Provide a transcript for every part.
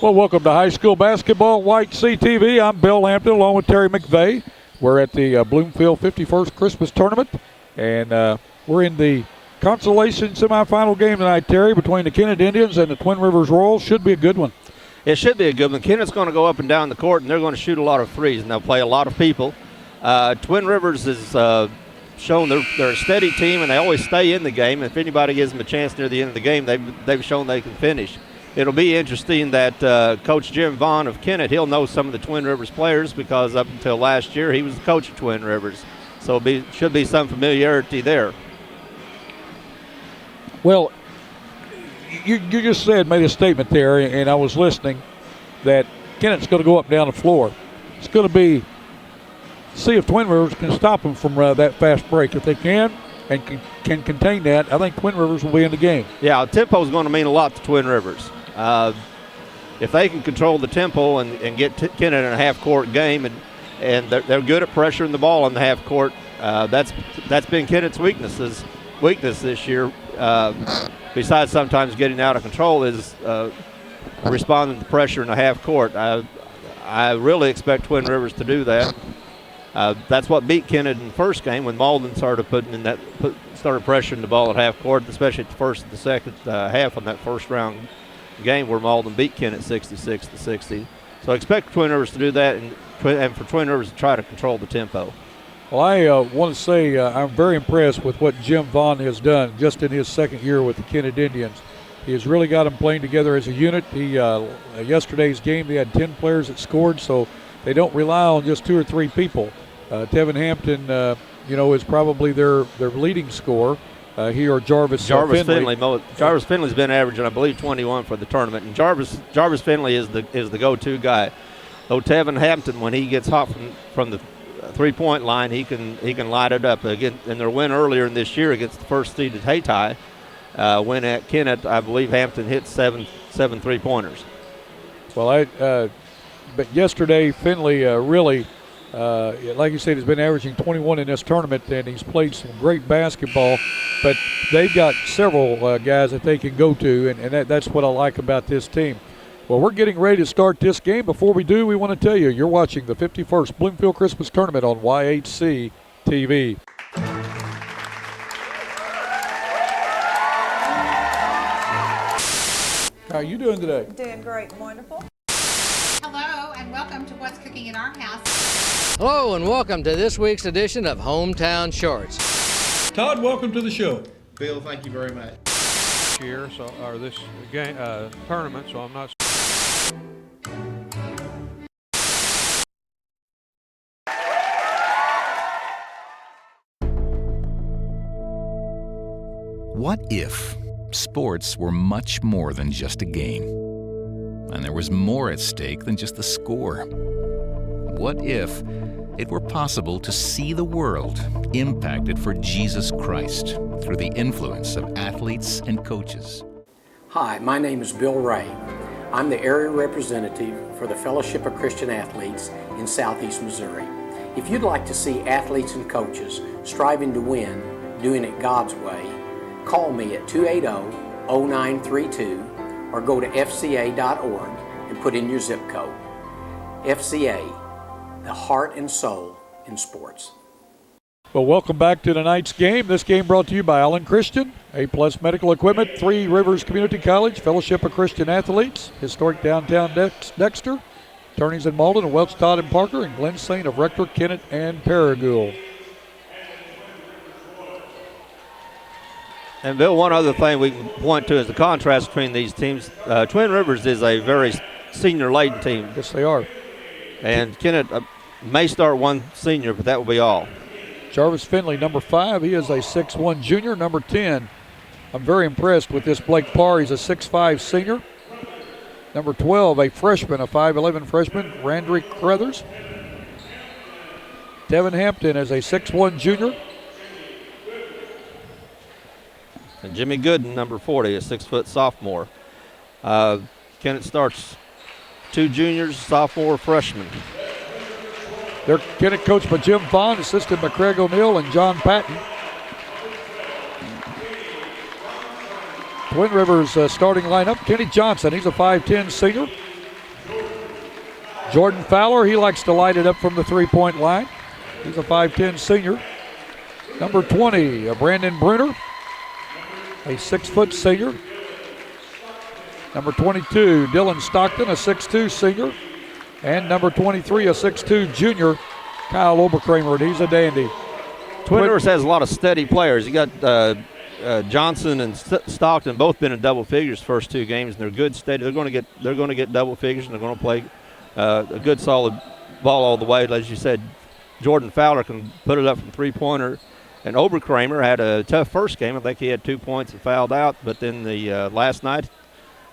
Well, welcome to high school basketball, White CTV. I'm Bill Hampton along with Terry McVeigh. We're at the Bloomfield 51st Christmas Tournament, and we're in the consolation semifinal game tonight, Terry, between the Kennett Indians and the Twin Rivers Royals. Should be a good one. It should be a good one. Kennett's going to go up and down the court, and they're going to shoot a lot of threes, and they'll play a lot of people. Twin Rivers has shown they're a steady team, and they always stay in the game. If anybody gives them a chance near the end of the game, they've shown they can finish. It'll be interesting that Coach Jim Vaughn of Kennett, he'll know some of the Twin Rivers players because up until last year he was the coach of Twin Rivers. So should be some familiarity there. Well, you just made a statement there, and I was listening, that Kennett's going to go up and down the floor. It's going to be see if Twin Rivers can stop them from that fast break. If they can and can contain that, I think Twin Rivers will be in the game. Yeah, tempo is going to mean a lot to Twin Rivers. If they can control the tempo and get Kennett in a half-court game, and they're good at pressuring the ball in the half-court, that's been Kennett's weakness this year. Besides sometimes getting out of control, is responding to pressure in the half-court. I really expect Twin Rivers to do that. That's what beat Kennett in the first game when Malden started started pressuring the ball at half-court, especially at the first and the second half on that first-round game where Malden beat Kennett 66-60. So I expect Twin Rivers to do that and for Twin Rivers to try to control the tempo. Well, I want to say I'm very impressed with what Jim Vaughn has done just in his second year with the Kennett Indians. He has really got them playing together as a unit. Yesterday's game, they had 10 players that scored, so they don't rely on just 2 or 3 people. Tevin Hampton, is probably their leading scorer. He or Jarvis Finley. Jarvis Finley's been averaging, I believe, 21 for the tournament, and Jarvis Finley is the go-to guy. Though Tevin Hampton, when he gets hot from the three-point line, he can light it up. Again, in their win earlier in this year against the first-seeded Hayti, win at Kennett, I believe Hampton hit seven three-pointers. Well, but yesterday Finley really, like you said, has been averaging 21 in this tournament, and he's played some great basketball. But they've got several guys that they can go to, and that's what I like about this team. Well, we're getting ready to start this game. Before we do, we want to tell you, you're watching the 51st Bloomfield Christmas Tournament on YHC TV. How are you doing today? Doing great, wonderful. Hello, and welcome to What's Cooking in Our House. Hello, and welcome to this week's edition of Hometown Shorts. Todd, welcome to the show. Bill, thank you very much. This game tournament, so I'm not. What if sports were much more than just a game, and there was more at stake than just the score? What if it were possible to see the world impacted for Jesus Christ through the influence of athletes and coaches? Hi, my name is Bill Ray. I'm the area representative for the Fellowship of Christian Athletes in Southeast Missouri. If you'd like to see athletes and coaches striving to win, doing it God's way, call me at 280-0932 or go to fca.org and put in your zip code. FCA, the heart and soul in sports. Well, welcome back to tonight's game. This game brought to you by Allen Christian, A-Plus Medical Equipment, Three Rivers Community College, Fellowship of Christian Athletes, Historic Downtown Dexter, Attorneys in Malden, and Welch, Todd and Parker, and Glenn Saint of Rector, Kennett, and Paragould. And Bill, one other thing we can point to is the contrast between these teams. Twin Rivers is a very senior-laden team. Yes, they are. And Kennett may start one senior, but that will be all. Jarvis Finley, number 5. He is a 6'1 junior. Number 10, I'm very impressed with this Blake Parr. He's a 6'5 senior. Number 12, a freshman, a 5'11 freshman, Randrick Crothers. Tevin Hampton is a 6'1 junior. And Jimmy Gooden, number 40, a 6-foot sophomore. Kennett starts 2 juniors, sophomore, freshman. They're Kennett coached by Jim Vaughn, assistant by Craig O'Neill and John Patton. Twin Rivers starting lineup, Kenny Johnson, he's a 5'10 senior. Jordan Fowler, he likes to light it up from the three-point line. He's a 5'10 senior. Number 20, Brandon Bruner, a 6-foot senior. Number 22, Dylan Stockton, a 6'2 senior. And number 23, a 6'2 junior, Kyle Oberkramer, and he's a dandy. Twin Rivers has a lot of steady players. You got Johnson and Stockton both been in double figures first 2 games, and they're good steady. They're going to get double figures, and they're going to play a good solid ball all the way. As you said, Jordan Fowler can put it up from three-pointer, and Oberkramer had a tough first game. I think he had 2 points and fouled out, but then the last night,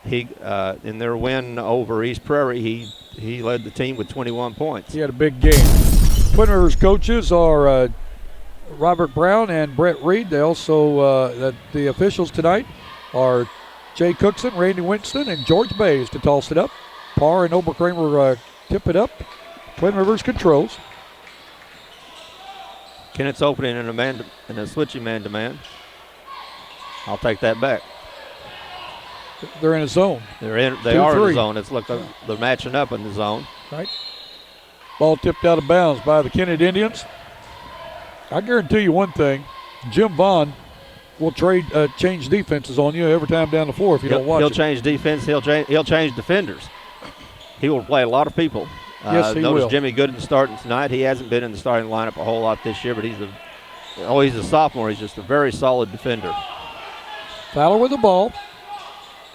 he in their win over East Prairie, he led the team with 21 points. He had a big game. Twin Rivers coaches are Robert Brown and Brett Reed. They also, the officials tonight are Jay Cookson, Randy Winston, and George Bays to toss it up. Parr and Oberkramer tip it up. Twin Rivers controls. Kennett's opening in a switching man-to-man. I'll take that back. They're in a zone. They are in the zone. It's look they're matching up in the zone. Right. Ball tipped out of bounds by the Kennett Indians. I guarantee you one thing: Jim Vaughn will change defenses on you every time down the floor if you don't watch He'll it. change defense. He'll change defenders. He will play a lot of people. Yes, he notice will. Jimmy Gooden starting tonight. He hasn't been in the starting lineup a whole lot this year, but he's a sophomore. He's just a very solid defender. Fowler with the ball.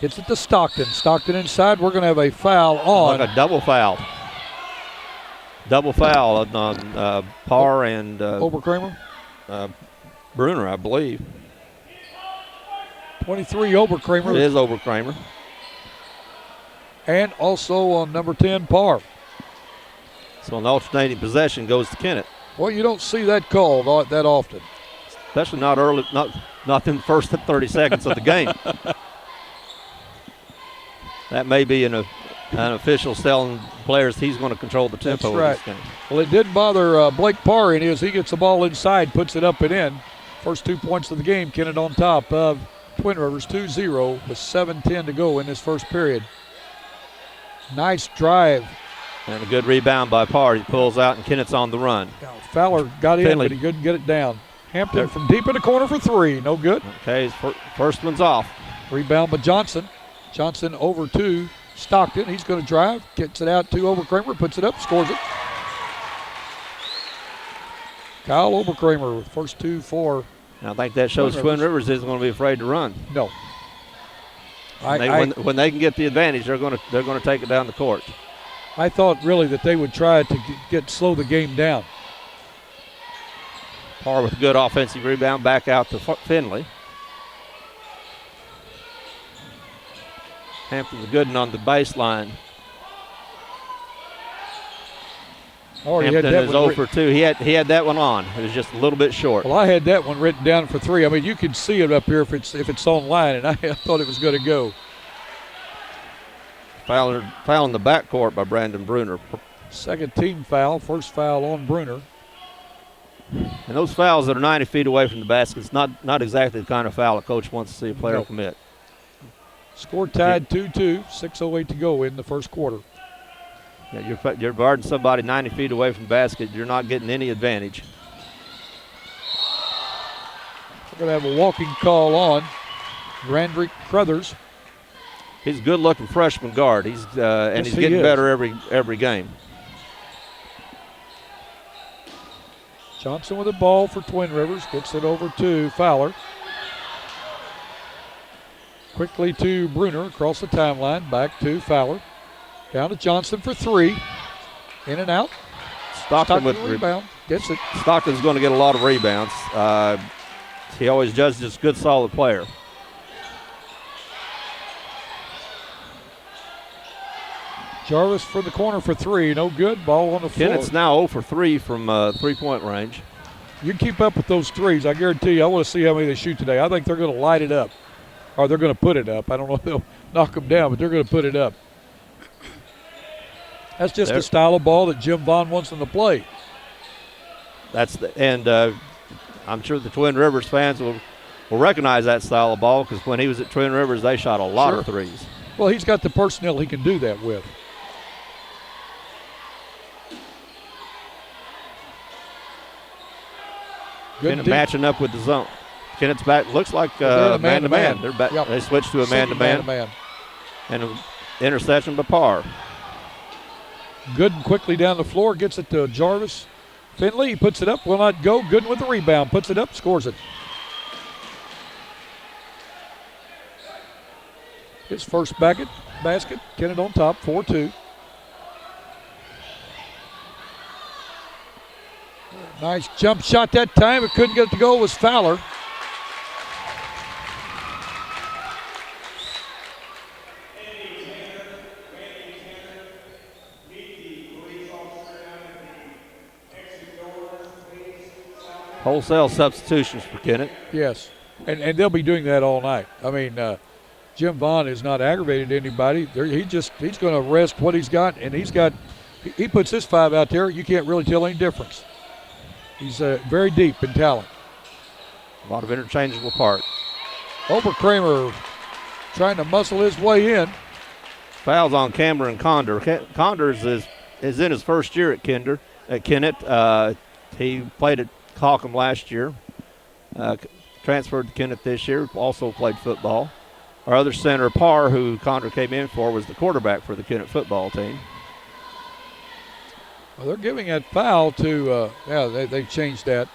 Gets it to Stockton. Stockton inside. We're going to have a foul on. Like a double foul. Double foul on Parr and Oberkramer. Bruner, I believe. 23 Oberkramer. It is Oberkramer. And also on number 10 Parr. So an alternating possession goes to Kennett. Well, you don't see that called that often. Especially not early, not in the first 30 seconds of the game. That may be an official telling players he's going to control the tempo That's right. of this game. Well, it didn't bother Blake Parr any as he gets the ball inside, puts it up and in. First 2 points of the game, Kennett on top of Twin Rivers 2-0 with 7:10 to go in this first period. Nice drive. And a good rebound by Parr. He pulls out, and Kennett's on the run. Fowler got in, Finley. but he couldn't get it down. Hampton from deep in the corner for 3. No good. Okay, his first one's off. Rebound by Johnson. Johnson over to Stockton. He's going to drive. Gets it out to Oberkramer. Puts it up. Scores it. Kyle Oberkramer with first 2 for. And I think that shows Twin Rivers isn't going to be afraid to run. No. When they can get the advantage, they're going to take it down the court. I thought really that they would try to slow the game down. Parr with a good offensive rebound back out to Finley. Hampton's good on the baseline. Hampton is 0 for 2. He had that one on. It was just a little bit short. Well, I had that one written down for 3. I mean, you can see it up here if it's online, and I thought it was going to go. Foul in the backcourt by Brandon Bruner. Second team foul. First foul on Bruner. And those fouls that are 90 feet away from the basket, it's not exactly the kind of foul a coach wants to see a player commit. Score tied 2-2. 6:08 to go in the first quarter. Yeah, you're guarding somebody 90 feet away from the basket. You're not getting any advantage. We're going to have a walking call on Randrick Crothers. He's a good-looking freshman guard. He's getting better every game. Johnson with the ball for Twin Rivers. Gets it over to Fowler. Quickly to Bruner across the timeline. Back to Fowler. Down to Johnson for 3. In and out. Stockton with the rebound. Gets it. Stockton's going to get a lot of rebounds. He always judges as a good, solid player. Jarvis for the corner for 3. No good. Ball on the floor. Kennett's now 0 for 3 from three-point range. You can keep up with those threes. I guarantee you, I want to see how many they shoot today. I think they're going to light it up. Or they're going to put it up. I don't know if they'll knock them down, but they're going to put it up. That's just the style of ball that Jim Vaughn wants them to play. I'm sure the Twin Rivers fans will recognize that style of ball because when he was at Twin Rivers, they shot a lot of threes. Well, he's got the personnel he can do that with. Kennett matching up with the zone. Kennett's back. Looks like man-to-man. They're back. Yep. They switched to a man-to-man. And an interception by Parr. Gooden quickly down the floor, gets it to Jarvis. Finley puts it up, will not go. Gooden with the rebound, puts it up, scores it. His first basket. Kennett on top, 4-2. Nice jump shot that time, but couldn't get it to go. It was Fowler. Wholesale substitutions for Kennett. Yes, and they'll be doing that all night. I mean, Jim Vaughn is not aggravated anybody. He's going to rest what he's got, and he puts his 5 out there. You can't really tell any difference. He's very deep in talent. A lot of interchangeable parts. Oberkramer trying to muscle his way in. Fouls on Cameron Condor. Condors is in his first year at Kennett. He played at Holcomb last year. Transferred to Kennett this year. Also played football. Our other center, Parr, who Condor came in for, was the quarterback for the Kennett football team. Well, they're giving that foul to, they changed that.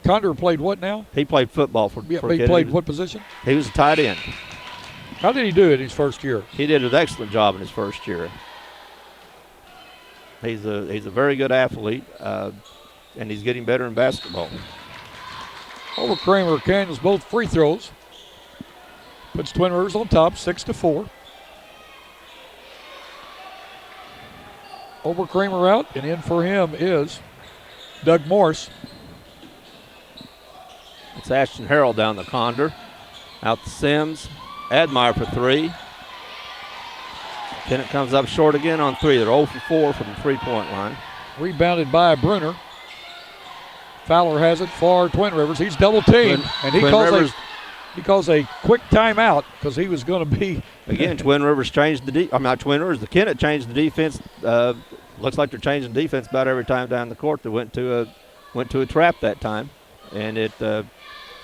Condor played what now? He played football for he Kennett. Played what position? He was a tight end. How did he do it his first year? He did an excellent job in his first year. He's a very good athlete, and he's getting better in basketball. Oberkramer handles both free throws. Puts Twin Rivers on top, 6-4. Oberkramer out, and in for him is Doug Morse. It's Ashton Harrell down the Condor. Out to Sims. Admire for 3. Kennett comes up short again on 3. They're 0 for 4 from the three-point line. Rebounded by Bruner. Fowler has it for Twin Rivers. He's double teamed, and he calls a quick timeout because he was going to be. Again, Twin Rivers changed the Kennett changed the defense. Looks like they're changing defense about every time down the court. They went to a trap that time, and it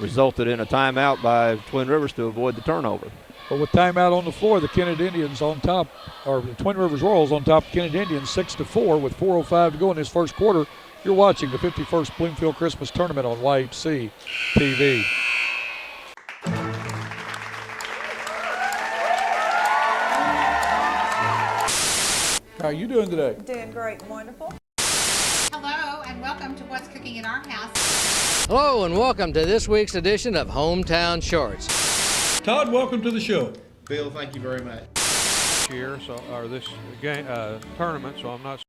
resulted in a timeout by Twin Rivers to avoid the turnover. But with timeout on the floor, the Kennett Indians on top, or the Twin Rivers Royals on top of Kennett Indians 6-4 with 4:05 to go in this first quarter. You're watching the 51st Bloomfield Christmas Tournament on YHC TV. How are you doing today? Doing great, wonderful. Hello, and welcome to What's Cooking in Our House. Hello, and welcome to this week's edition of Hometown Shorts. Todd, welcome to the show. Bill, thank you very much. This game tournament, so I'm not.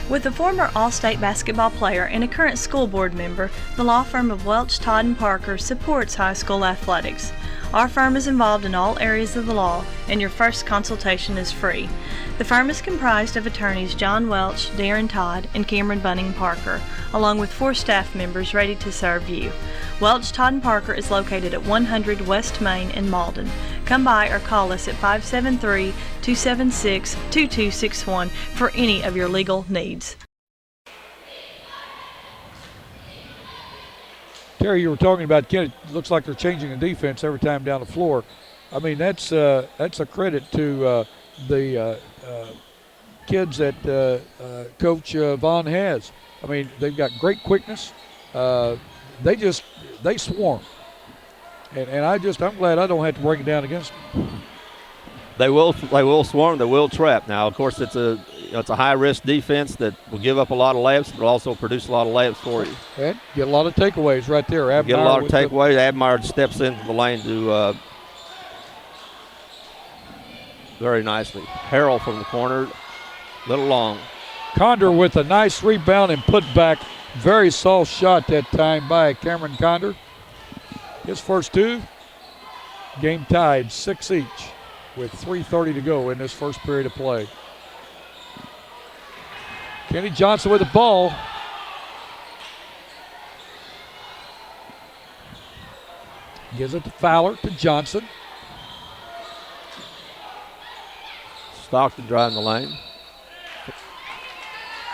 With a former All-State basketball player and a current school board member, the law firm of Welch, Todd & Parker supports high school athletics. Our firm is involved in all areas of the law, and your first consultation is free. The firm is comprised of attorneys John Welch, Darren Todd, and Cameron Bunning Parker, along with 4 staff members ready to serve you. Welch, Todd & Parker is located at 100 West Main in Malden. Come by or call us at 573-276-2261 for any of your legal needs. Terry, you were talking about Kennett. Looks like they're changing the defense every time down the floor. I mean, that's a credit to the kids that Coach Vaughn has. I mean, they've got great quickness. They swarm, and I'm glad I don't have to break it down against them. They will swarm. They will trap. Now, of course, it's a high risk defense that will give up a lot of layups, but also produce a lot of layups for you. And get a lot of takeaways right there. Get a lot of takeaways. Admire steps into the lane to very nicely. Harrell from the corner, a little long. Condor with a nice rebound and put back. Very soft shot that time by Cameron Condor. His first 2. Game tied 6 each with 3:30 to go in this first period of play. Kenny Johnson with the ball. Gives it to Fowler to Johnson. Stockton driving the lane.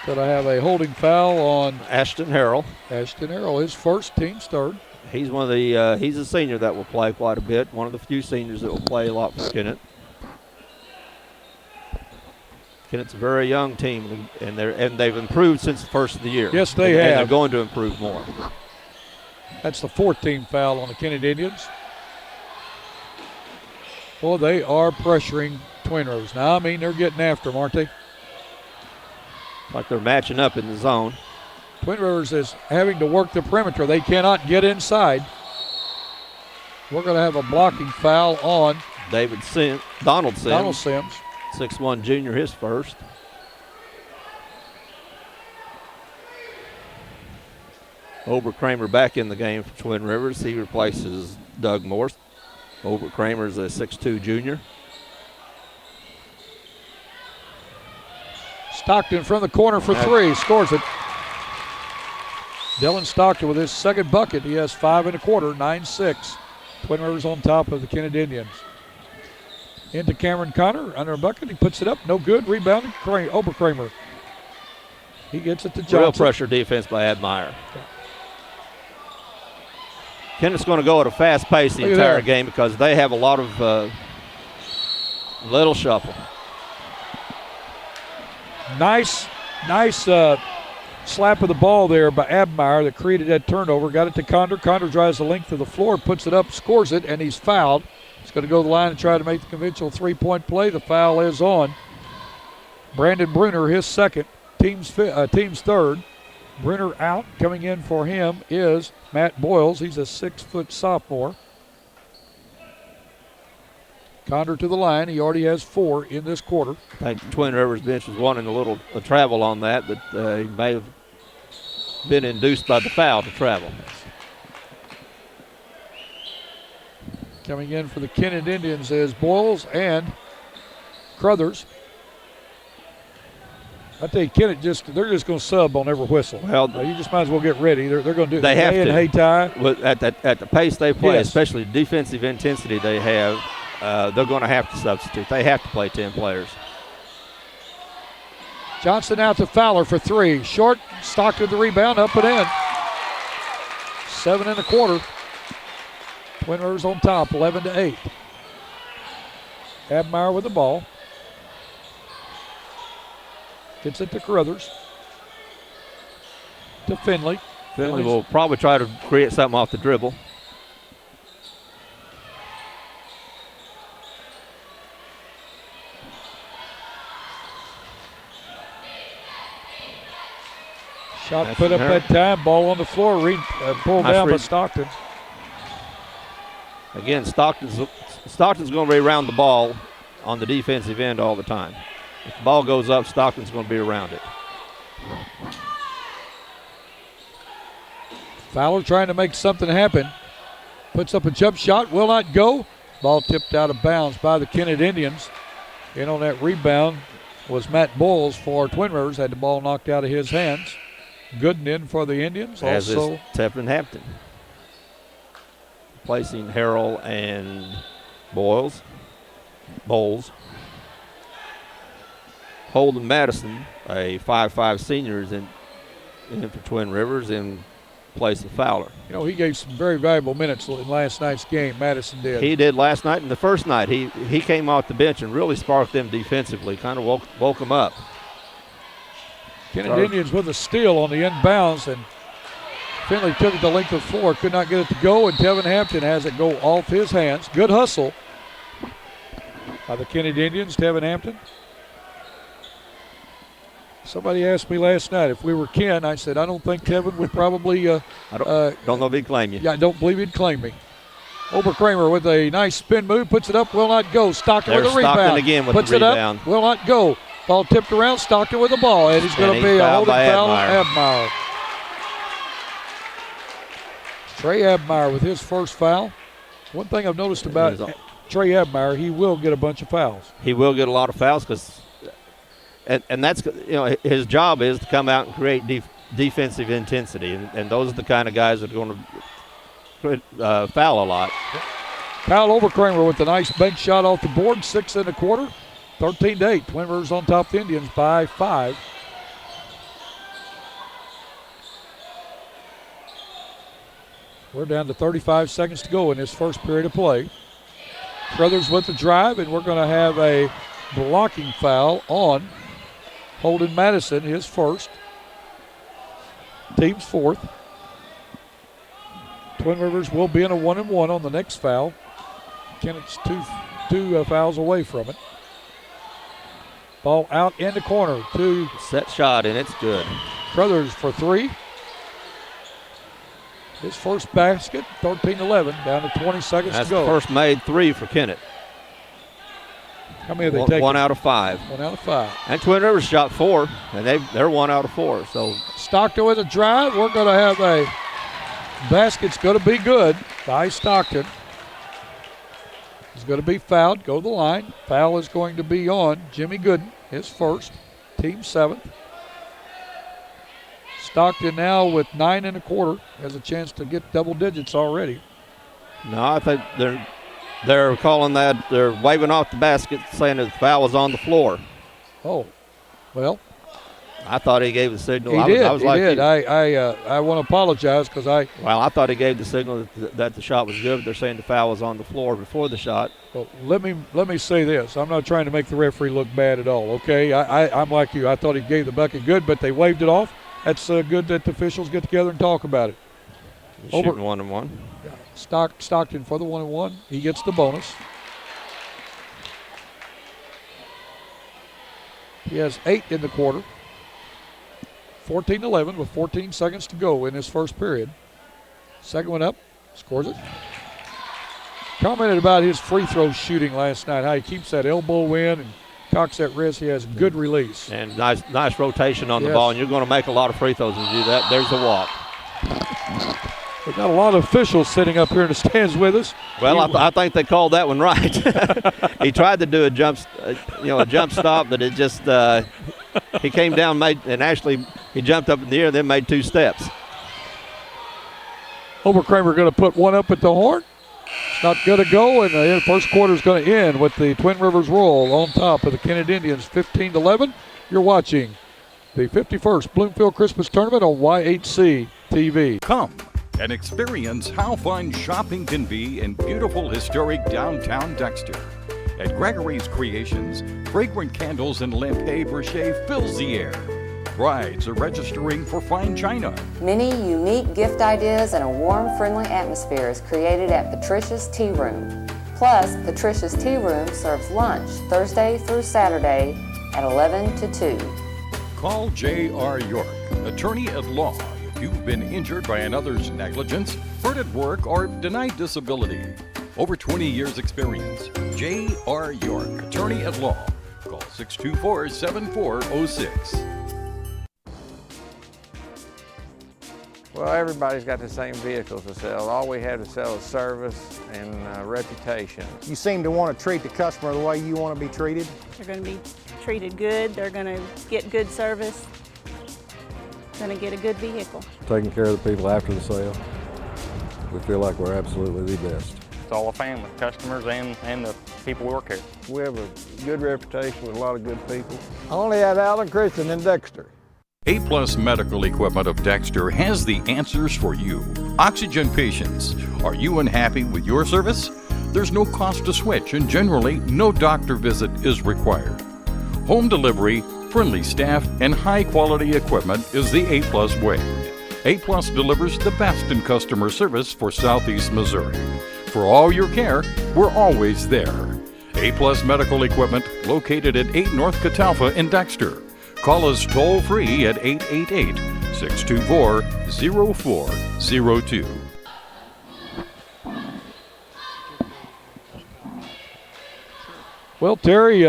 Could I have a holding foul on Ashton Harrell. Ashton Harrell, his first, team's third. He's one of the he's a senior that will play quite a bit. One of the few seniors that will play a lot for Kennett. Kennett's a very young team, and they've improved since the first of the year. Yes, they have. have. And they're going to improve more. That's the fourth team foul on the Kennett Indians. Well, they are pressuring Twin Rivers. Now, I mean, they're getting after them, aren't they? Like they're matching up in the zone. Twin Rivers is having to work the perimeter. They cannot get inside. We're going to have a blocking foul on Donald Sims. 6'1" junior, his first. Oberkramer back in the game for Twin Rivers. He replaces Doug Morse. Oberkramer is a 6'2" junior. Stockton from the corner for three, scores it. Dylan Stockton with his second bucket. He has 5 1/4, 9-6. Twin Rivers on top of the Kennett Indians. Into Cameron Connor, under a bucket. He puts it up, no good. Rebounded, Oberkramer. He gets it to Johnson. Real pressure defense by Admire. Kennett's going to go at a fast pace the entire game because they have a lot of little shuffle. Nice slap of the ball there by Admire that created that turnover. Got it to Condor. Condor drives the length of the floor, puts it up, scores it, and he's fouled. He's going to go to the line and try to make the conventional three-point play. The foul is on Brandon Bruner, his second, team's third. Bruner out. Coming in for him is Matt Boyles. He's a 6-foot sophomore. Condor to the line. He already has 4 in this quarter. I think the Twin Rivers bench was wanting a travel on that, but he may have been induced by the foul to travel. Coming in for the Kennett Indians is Boyles and Crothers. I tell you, Kennett they're just going to sub on every whistle. Well, you just might as well get ready. They're going to do it. They have to. At the pace they play, yes, especially the defensive intensity they have, they're going to have to substitute. They have to play 10 players. Johnson out to Fowler for 3. Short, Stockton the rebound, up and in. 7 1/4. Twin Rivers on top, 11-8. Admire with the ball. Gets it to Carruthers. To Finley. Finley will probably try to create something off the dribble. Shot put up that time. Ball on the floor. Pulled down by Stockton. Again, Stockton's going to be around the ball on the defensive end all the time. If the ball goes up, Stockton's going to be around it. Fowler trying to make something happen. Puts up a jump shot. Will not go. Ball tipped out of bounds by the Kennett Indians. In on that rebound was Matt Boyles for Twin Rivers. Had the ball knocked out of his hands. Gooden in for the Indians. As also is Tevin Hampton. Placing Harrell and Bowles. Holden Madison, a 5'5" senior, is in for Twin Rivers in place of Fowler. You know, he gave some very valuable minutes in last night's game. Madison did. He did last night, and the first night he came off the bench and really sparked them defensively, kind of woke them up. Kennett Indians with a steal on the inbounds, and Finley took it the length of the floor, could not get it to go, and Tevin Hampton has it go off his hands. Good hustle by the Kennett Indians, Tevin Hampton. Somebody asked me last night if we were Ken. I said I don't think Tevin would probably. I don't know if he'd claim you. Yeah, I don't believe he'd claim me. Oberkramer with a nice spin move, puts it up, will not go. Stockton with a rebound. Stockton again with puts the rebound. It up, will not go. Ball tipped around, Stockton with the ball, and he's going to be a holding foul on Admire. Trey Admire with his first foul. One thing I've noticed about Trey Admire, he will get a bunch of fouls. He will get a lot of fouls because, and that's, his job is to come out and create defensive intensity, and those are the kind of guys that are going to foul a lot. Kyle Oberkramer with a nice bank shot off the board, 6 1/4. 13-8. Twin Rivers on top of the Indians by 5. We're down to 35 seconds to go in this first period of play. Crothers with the drive, and we're going to have a blocking foul on Holden Madison, his first. Team's fourth. Twin Rivers will be in a 1-and-1 on the next foul. Kennett's two fouls away from it. Ball out in the corner to Set shot, and it's good. Crothers for 3. His first basket, 13-11, down to 20 seconds That's to go. the first made 3 for Kennett. How many have they taken? 1 out of 5. 1 out of 5. And Twin Rivers shot 4, and they're 1 out of 4. So Stockton with a drive. We're going to have a basket's going to be good by Stockton. He's going to be fouled. Go to the line. Foul is going to be on Jimmy Gooden, his first, team 7th. Stockton now with 9 1/4 has a chance to get double digits already. no, I think they're calling that. They're waving off the basket, saying that the foul was on the floor. Oh, well, I thought he gave the signal. he I did. was like, I want to apologize because I thought he gave the signal that the shot was good. But they're saying the foul was on the floor before the shot. well, let me say this. I'm not trying to make the referee look bad at all. Okay, I'm like you. I thought he gave the bucket good, but they waved it off. That's good that the officials get together and talk about it. Shooting 1-and-1. Stockton for the 1-and-1. He gets the bonus. He has 8 in the quarter. 14-11 with 14 seconds to go in his first period. Second one up, scores it. Commented about his free throw shooting last night, how he keeps that elbow in and cocks that wrist. He has good release. And nice rotation on the Yes. ball, and you're going to make a lot of free throws if you do that. There's the walk. We've got a lot of officials sitting up here in the stands with us. Well, I think they called that one right. He tried to do a jump stop, but it just he came down, he jumped up in the air, then made 2 steps. Oberkramer going to put one up at the horn. It's not going to go, and the first quarter is going to end with the Twin Rivers roll on top of the Kennett Indians, 15-11. You're watching the 51st Bloomfield Christmas Tournament on YHC TV. Come and experience how fun shopping can be in beautiful historic downtown Dexter. At Gregory's Creations, fragrant candles and lampe brochet fills the air. Brides are registering for fine china. Many unique gift ideas and a warm, friendly atmosphere is created at Patricia's Tea Room. Plus, Patricia's Tea Room serves lunch Thursday through Saturday at 11 to 2. Call J.R. York, attorney at law, if you've been injured by another's negligence, hurt at work, or denied disability. Over 20 years experience. J.R. York, attorney at law. Call 624-7406. Well, everybody's got the same vehicles to sell. All we have to sell is service and reputation. You seem to want to treat the customer the way you want to be treated. They're going to be treated good. They're going to get good service. Going to get a good vehicle. Taking care of the people after the sale. We feel like we're absolutely the best. It's all a family, customers and the people who work here. We have a good reputation with a lot of good people. Only at Allen Christian in Dexter. A-Plus Medical Equipment of Dexter has the answers for you. Oxygen patients, are you unhappy with your service? There's no cost to switch, and generally, no doctor visit is required. Home delivery, friendly staff, and high-quality equipment is the A-Plus way. A-Plus delivers the best in customer service for Southeast Missouri. For all your care, we're always there. A-Plus Medical Equipment, located at 8 North Catalpa in Dexter. Call us toll-free at 888-624-0402. Well, Terry,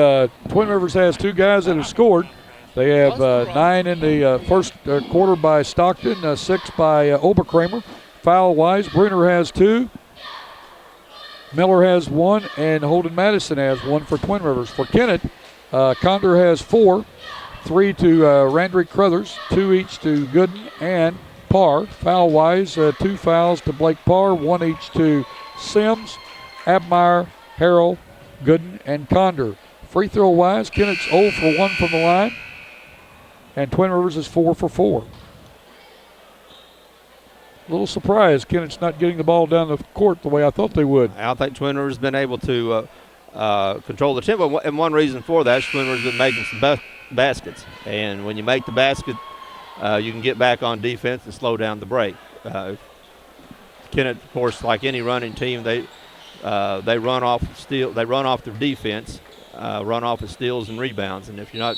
Twin Rivers has 2 guys that have scored. They have 9 in the first quarter by Stockton, 6 by Oberkramer. Foul-wise, Bruner has 2. Miller has 1, and Holden Madison has 1 for Twin Rivers. For Kennett, Condor has 4. 3 to Randrick Crothers, 2 each to Gooden and Parr. Foul-wise, 2 fouls to Blake Parr, 1 each to Sims, Abmeyer, Harrell, Gooden, and Condor. Free throw wise, Kennett's 0 for 1 from the line, and Twin Rivers is 4 for 4. A little surprised Kennett's not getting the ball down the court the way I thought they would. I don't think Twin Rivers has been able to control the tempo, and one reason for that is Twin Rivers has been making some baskets. And when you make the basket, you can get back on defense and slow down the break. Kennett, of course, like any running team, they run off steal. They run off their defense, run off of steals and rebounds. And if you're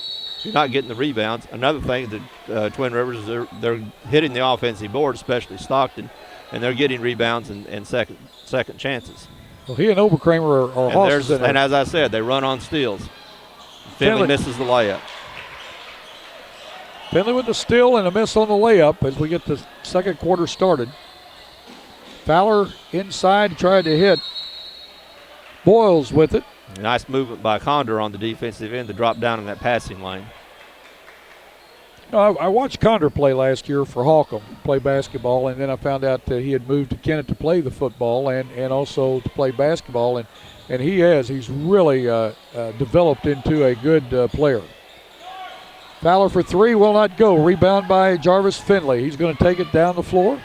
not getting the rebounds, another thing that Twin Rivers is they're hitting the offensive board, especially Stockton, and they're getting rebounds and second chances. Well, he and Oberkramer are horses. And as I said, they run on steals. Finley misses the layup. Finley with the steal and a miss on the layup as we get the second quarter started. Fowler inside tried to hit. Boyles with it. Nice movement by Condor on the defensive end to drop down in that passing lane. I watched Condor play last year for Holcomb, play basketball, and then I found out that he had moved to Kennett to play the football and also to play basketball, and he's really developed into a good player. Fowler for three will not go. Rebound by Jarvis Finley. He's going to take it down the floor.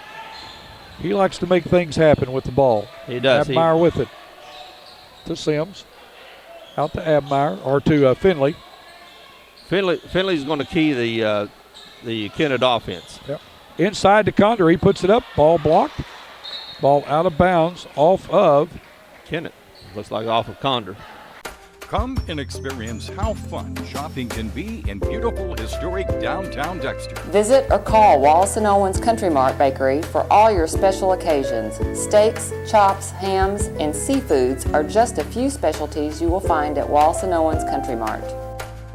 He likes to make things happen with the ball. He does. Abmeyer with it to Sims. Out to Abmeyer, or to Finley. Finley's going to key the Kennett offense. Yep. Inside to Condor. He puts it up. Ball blocked. Ball out of bounds off of Kennett. Looks like off of Condor. Come and experience how fun shopping can be in beautiful, historic downtown Dexter. Visit or call Wallace & Owens Country Mart Bakery for all your special occasions. Steaks, chops, hams, and seafoods are just a few specialties you will find at Wallace & Owens Country Mart.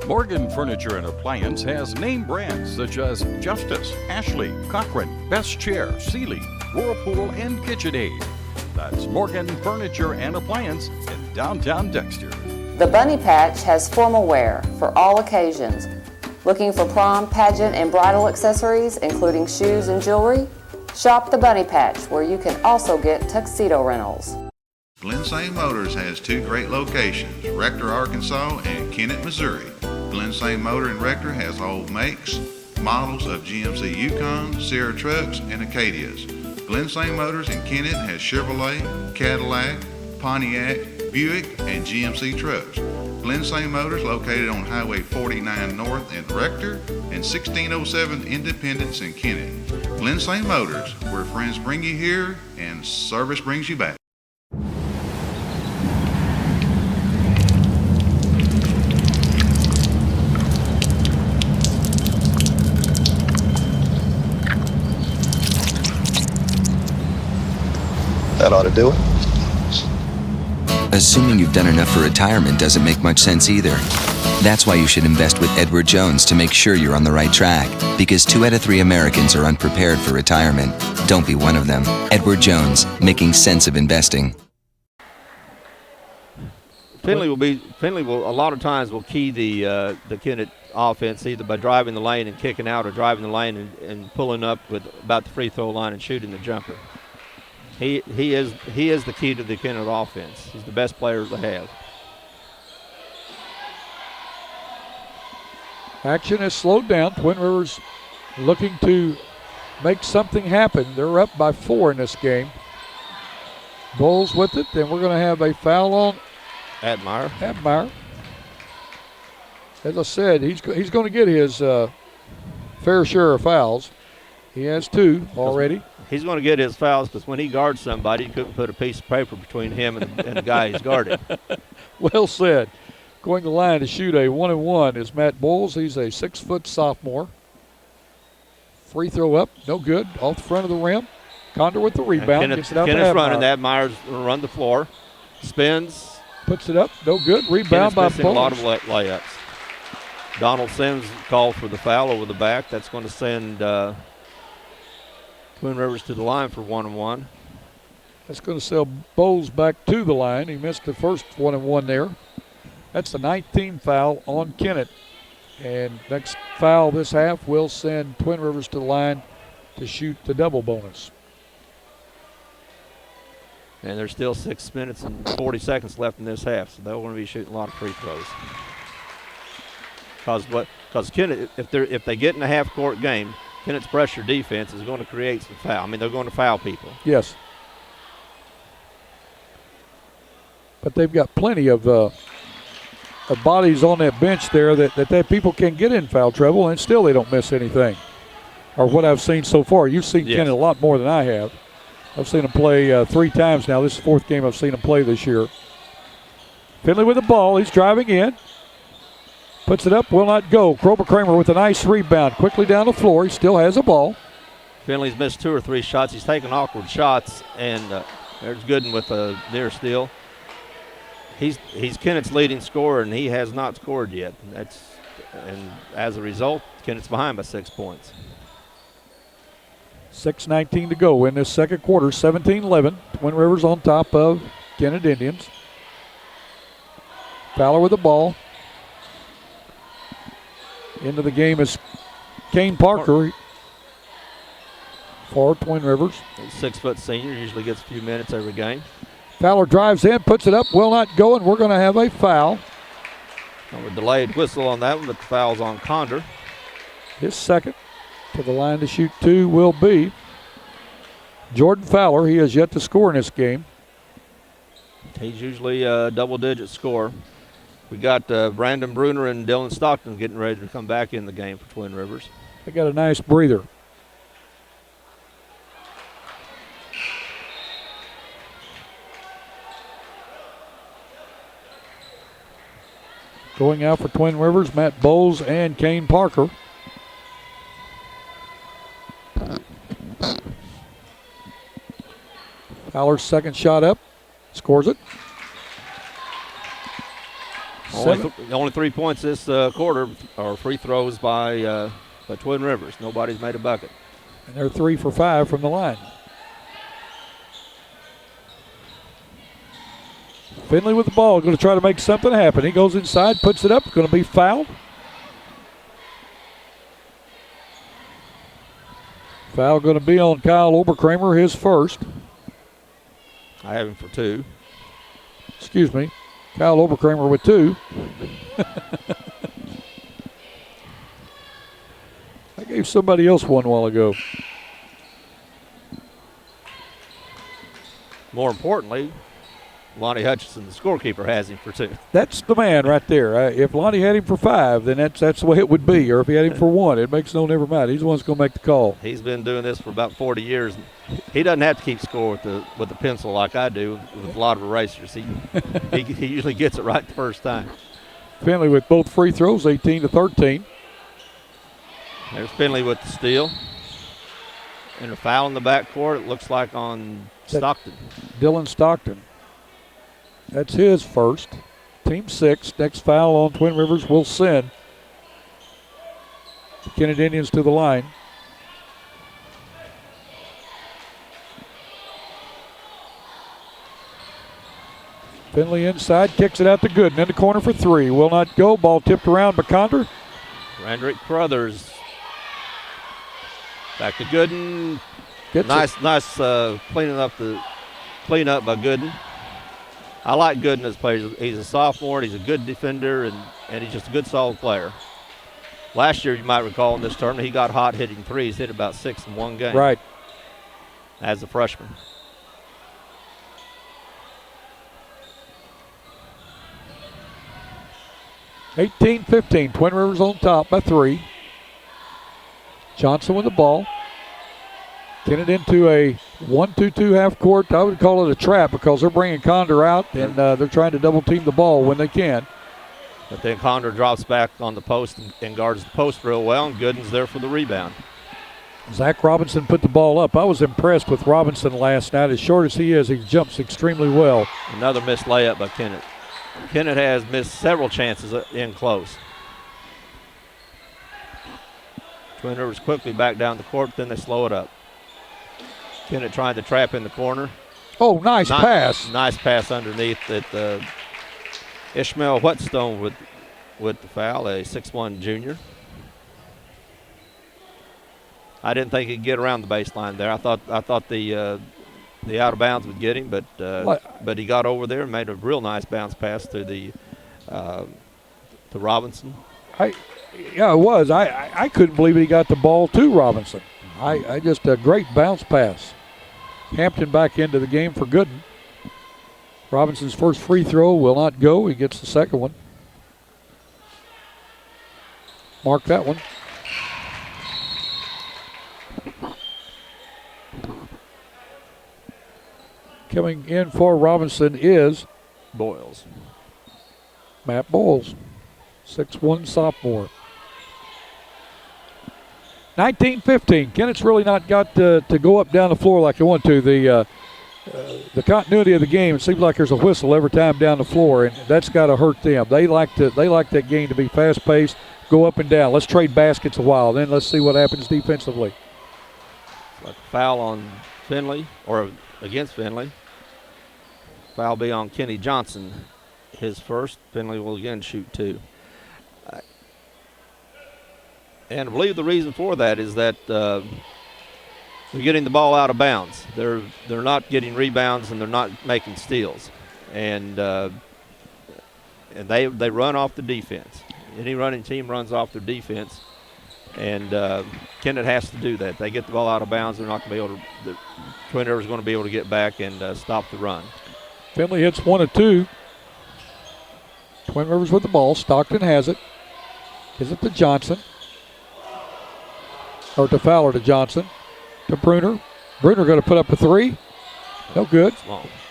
Morgan Furniture and Appliance has name brands such as Justice, Ashley, Cochran, Best Chair, Sealy, Whirlpool, and KitchenAid. That's Morgan Furniture and Appliance in downtown Dexter. The Bunny Patch has formal wear for all occasions. Looking for prom, pageant, and bridal accessories, including shoes and jewelry? Shop the Bunny Patch, where you can also get tuxedo rentals. Glen St. Motors has two great locations, Rector, Arkansas and Kennett, Missouri. Glen St. Motor in Rector has all makes, models of GMC Yukon, Sierra trucks, and Acadias. Glen St. Motors in Kennett has Chevrolet, Cadillac, Pontiac, Buick, and GMC trucks. Glen St. Motors located on Highway 49 North in Rector and 1607 Independence in Kennett. Glen St. Motors, where friends bring you here and service brings you back. That ought to do it. Assuming you've done enough for retirement doesn't make much sense either. That's why you should invest with Edward Jones to make sure you're on the right track. Because 2 out of 3 Americans are unprepared for retirement. Don't be one of them. Edward Jones, making sense of investing. Finley will a lot of times will key the Kennett offense either by driving the lane and kicking out, or driving the lane and pulling up with about the free throw line and shooting the jumper. He is the key to the Kennett offense. He's the best player they have. Action has slowed down. Twin Rivers looking to make something happen. They're up by 4 in this game. Bowles with it, and we're going to have a foul on Abmeyer. As I said, he's going to get his fair share of fouls. He has 2 already. He's going to get his fouls because when he guards somebody, he couldn't put a piece of paper between him and the guy he's guarding. Well said. Going to the line to shoot a 1-and-1 is Matt Bowles. He's a 6-foot sophomore. Free throw up, no good. Off the front of the rim. Condor with the rebound. Kennett's running that. Myers will run the floor. Spins. Puts it up, no good. Rebound by Bowles. A lot of layups. Donald Sims called for the foul over the back. That's going to send Twin Rivers to the line for 1-and-1. That's going to send Bowles back to the line. He missed the first 1-and-1 there. That's the 19th foul on Kennett. And next foul this half will send Twin Rivers to the line to shoot the double bonus. And there's still 6 minutes and 40 seconds left in this half, so they're going to be shooting a lot of free throws. Because Kennett, if they get in a half-court game, Kennett's pressure defense is going to create some foul. I mean, they're going to foul people. Yes. But they've got plenty of bodies on that bench there that people can get in foul trouble, and still they don't miss anything. Or what I've seen so far. You've seen Kennett a lot more than I have. I've seen him play 3 times now. This is the 4th game I've seen him play this year. Finley with the ball. He's driving in. Puts it up, will not go. Kramer with a nice rebound. Quickly down the floor. He still has a ball. Finley's missed 2 or 3 shots. He's taken awkward shots, and there's Gooden with a near steal. He's Kennett's leading scorer, and he has not scored yet. And as a result, Kennett's behind by 6 points. 6:19 to go in this second quarter. 17-11. Twin Rivers on top of Kennett Indians. Fowler with the ball. Into the game is Kane Parker for Twin Rivers. 6-foot senior, usually gets a few minutes every game. Fowler drives in, puts it up, will not go, and we're going to have a foul. A delayed whistle on that one, but the foul's on Condor. His second. To the line to shoot 2 will be Jordan Fowler. He has yet to score in this game. He's usually a double-digit scorer. We got Brandon Bruner and Dylan Stockton getting ready to come back in the game for Twin Rivers. They got a nice breather. Going out for Twin Rivers, Matt Bowles and Kane Parker. Fowler's second shot up, scores it. Only 3 points this quarter are free throws by Twin Rivers. Nobody's made a bucket. And they're 3 for 5 from the line. Finley with the ball, going to try to make something happen. He goes inside, puts it up, going to be fouled. Foul going to be on Kyle Oberkramer, his first. I have him for 2. Excuse me. Kyle Oberkramer with 2. I gave somebody else one while ago. More importantly, Lonnie Hutchinson, the scorekeeper, has him for 2. That's the man right there. If Lonnie had him for 5, then that's the way it would be. Or if he had him for 1, it makes no never matter. He's the one that's going to make the call. He's been doing this for about 40 years. He doesn't have to keep score with the pencil like I do with a lot of erasers. He usually gets it right the first time. Finley with both free throws, 18-13. There's Finley with the steal. And a foul in the backcourt, it looks like on Stockton. Dylan Stockton. That's his first. Team 6. Next foul on Twin Rivers will send the Kennett Indians to the line. Finley inside, kicks it out to Gooden. In the corner for 3. Will not go. Ball tipped around by Condor. Randrick Crothers. Back to Gooden. Nice cleanup by Gooden. I like Gooden as a player. He's a sophomore, and he's a good defender, and he's just a good, solid player. Last year, you might recall in this tournament, he got hot hitting threes, hit about 6 in one game. Right. As a freshman. (18-15). Twin Rivers on top by 3. Johnson with the ball. Kennett into a 1-2-2 half court. I would call it a trap because they're bringing Condor out and they're trying to double team the ball when they can. But then Condor drops back on the post and guards the post real well, and Gooden's there for the rebound. Zach Robinson put the ball up. I was impressed with Robinson last night. As short as he is, he jumps extremely well. Another missed layup by Kennett. Kennett has missed several chances in close. Twin Rivers quickly back down the court, then they slow it up. Kennett trying to trap in the corner. Oh, nice pass. Nice pass underneath that Ishmael Whetstone with the foul, a 6'1" junior. I didn't think he'd get around the baseline there. I thought the the out of bounds would get him, but he got over there and made a real nice bounce pass to to Robinson. Yeah, it was. I couldn't believe he got the ball to Robinson. I just a great bounce pass. Hampton back into the game for Gooden. Robinson's first free throw will not go. He gets the second one. Mark that one. Coming in for Robinson is Boyles. Matt Boyles, 6'1" sophomore. 19-15. Kennett's really not got to go up down the floor like they want to. The continuity of the game, it seems like there's a whistle every time down the floor, and that's got to hurt them. They like that game to be fast-paced, go up and down. Let's trade baskets a while, then let's see what happens defensively. Like a foul on Finley, or against Finley. Foul be on Kenny Johnson, his first. Finley will again shoot 2. And I believe the reason for that is that they're getting the ball out of bounds. They're not getting rebounds and they're not making steals, and they run off the defense. Any running team runs off their defense, and Kennett has to do that. They get the ball out of bounds, they're not going to be able to. The Twin Rivers going to be able to get back and stop the run. Finley hits 1 of 2. Twin Rivers with the ball. Stockton has it. Gives it to Johnson. Or to Fowler to Johnson. To Bruner. Bruner going to put up a 3. No good.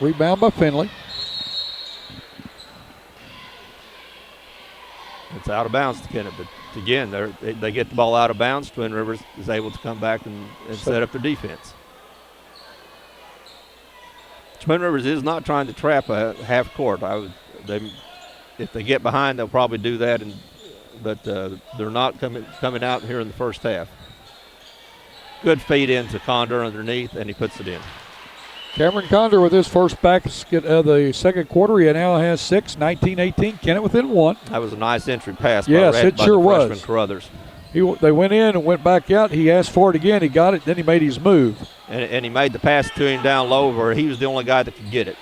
Rebound by Finley. It's out of bounds to Kennett, but again, they get the ball out of bounds. Twin Rivers is able to come back and set up their defense. Twin Rivers is not trying to trap a half court. If they get behind, they'll probably do that, but they're not coming out here in the first half. Good feed into Condor underneath, and he puts it in. Cameron Condor with his first basket of the second quarter. He now has 6, 19-18. Kennett within 1. That was a nice entry pass. Yes, it sure was. Freshman Carruthers. They went in and went back out. He asked for it again. He got it. Then he made his move. And he made the pass to him down low where he was the only guy that could get it.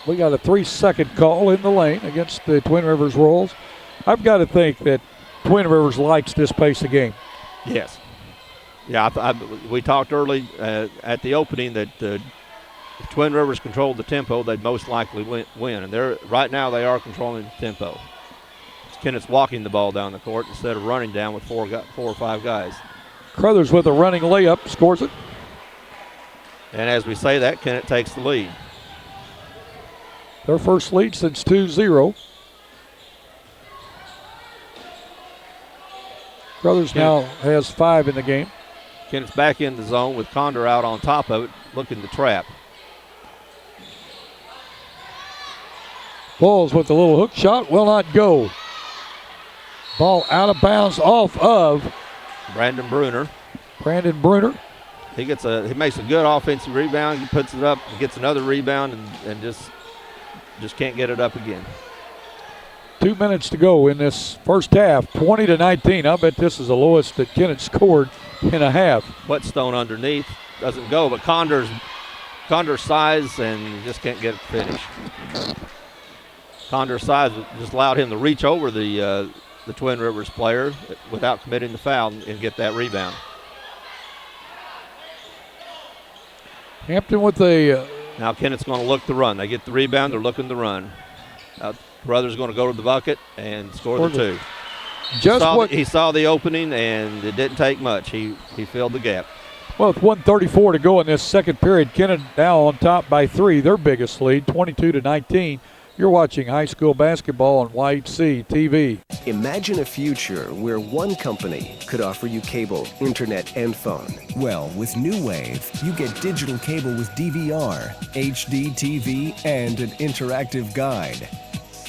We got a 3-second call in the lane against the Twin Rivers Royals. I've got to think that Twin Rivers likes this pace of game. Yes. Yeah, we talked early at the opening that if Twin Rivers controlled the tempo, they'd most likely win. And right now they are controlling the tempo. Kennett's walking the ball down the court instead of running down with 4 or 5 guys. Crothers with a running layup, scores it. And as we say that, Kennett takes the lead. Their first lead since 2-0. Crothers now has 5 in the game. Kennett's back in the zone with Condor out on top of it, looking to trap. Bulls with a little hook shot, will not go. Ball out of bounds off of Brandon Bruner. He makes a good offensive rebound. He puts it up, gets another rebound, and just can't get it up again. 2 minutes to go in this first half, 20-19. I bet this is the lowest that Kennett scored in a half. Whetstone underneath, doesn't go, but Condor's size and just can't get it finished. Condor's size just allowed him to reach over the Twin Rivers player without committing the foul and get that rebound. Hampton with the... Now Kennett's going to look to run. They get the rebound, they're looking to run. Brothers going to go to the bucket and score the 2. He saw the opening, and it didn't take much. He filled the gap. Well, with 1:34 to go in this second period, Kennett now on top by 3, their biggest lead, 22-19. You're watching high school basketball on YHC TV. Imagine a future where one company could offer you cable, internet, and phone. Well, with New Wave, you get digital cable with DVR, HD TV, and an interactive guide.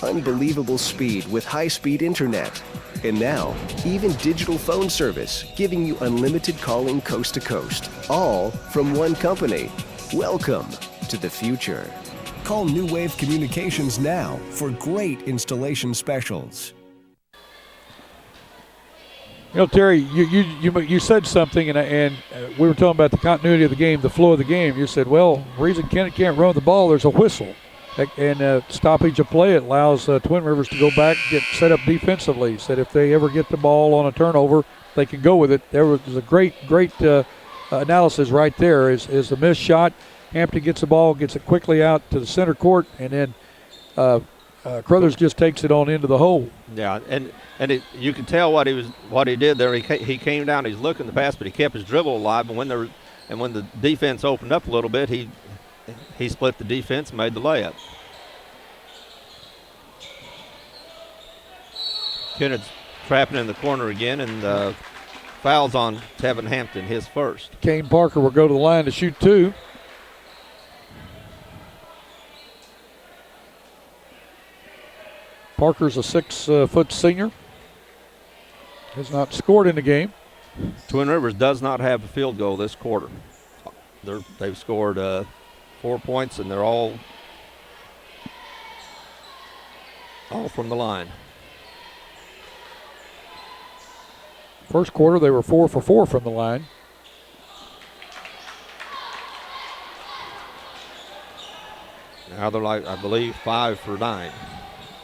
Unbelievable speed with high-speed internet. And now, even digital phone service, giving you unlimited calling coast to coast. All from one company. Welcome to the future. Call New Wave Communications now for great installation specials. You know, Terry, you said something, and we were talking about the continuity of the game, the flow of the game. You said, well, the reason Kennett can't run the ball, there's a whistle. And stoppage of play, it allows Twin Rivers to go back, get set up defensively. Said if they ever get the ball on a turnover, they can go with it. There was a great analysis right there. Is the missed shot. Hampton gets the ball, gets it quickly out to the center court, and then Crothers just takes it on into the hole. Yeah, and you can tell what he did there. He came down, he's looking the pass, but he kept his dribble alive. And when the defense opened up a little bit, he split the defense and made the layup. Kennett's trapping in the corner again, and fouls on Tevin Hampton, his first. Kane Parker will go to the line to shoot 2. Parker's a 6-foot senior. Has not scored in the game. Twin Rivers does not have a field goal this quarter. They've scored 4 points, and they're all from the line. First quarter, they were 4 for 4 from the line. Now they're I believe 5 for 9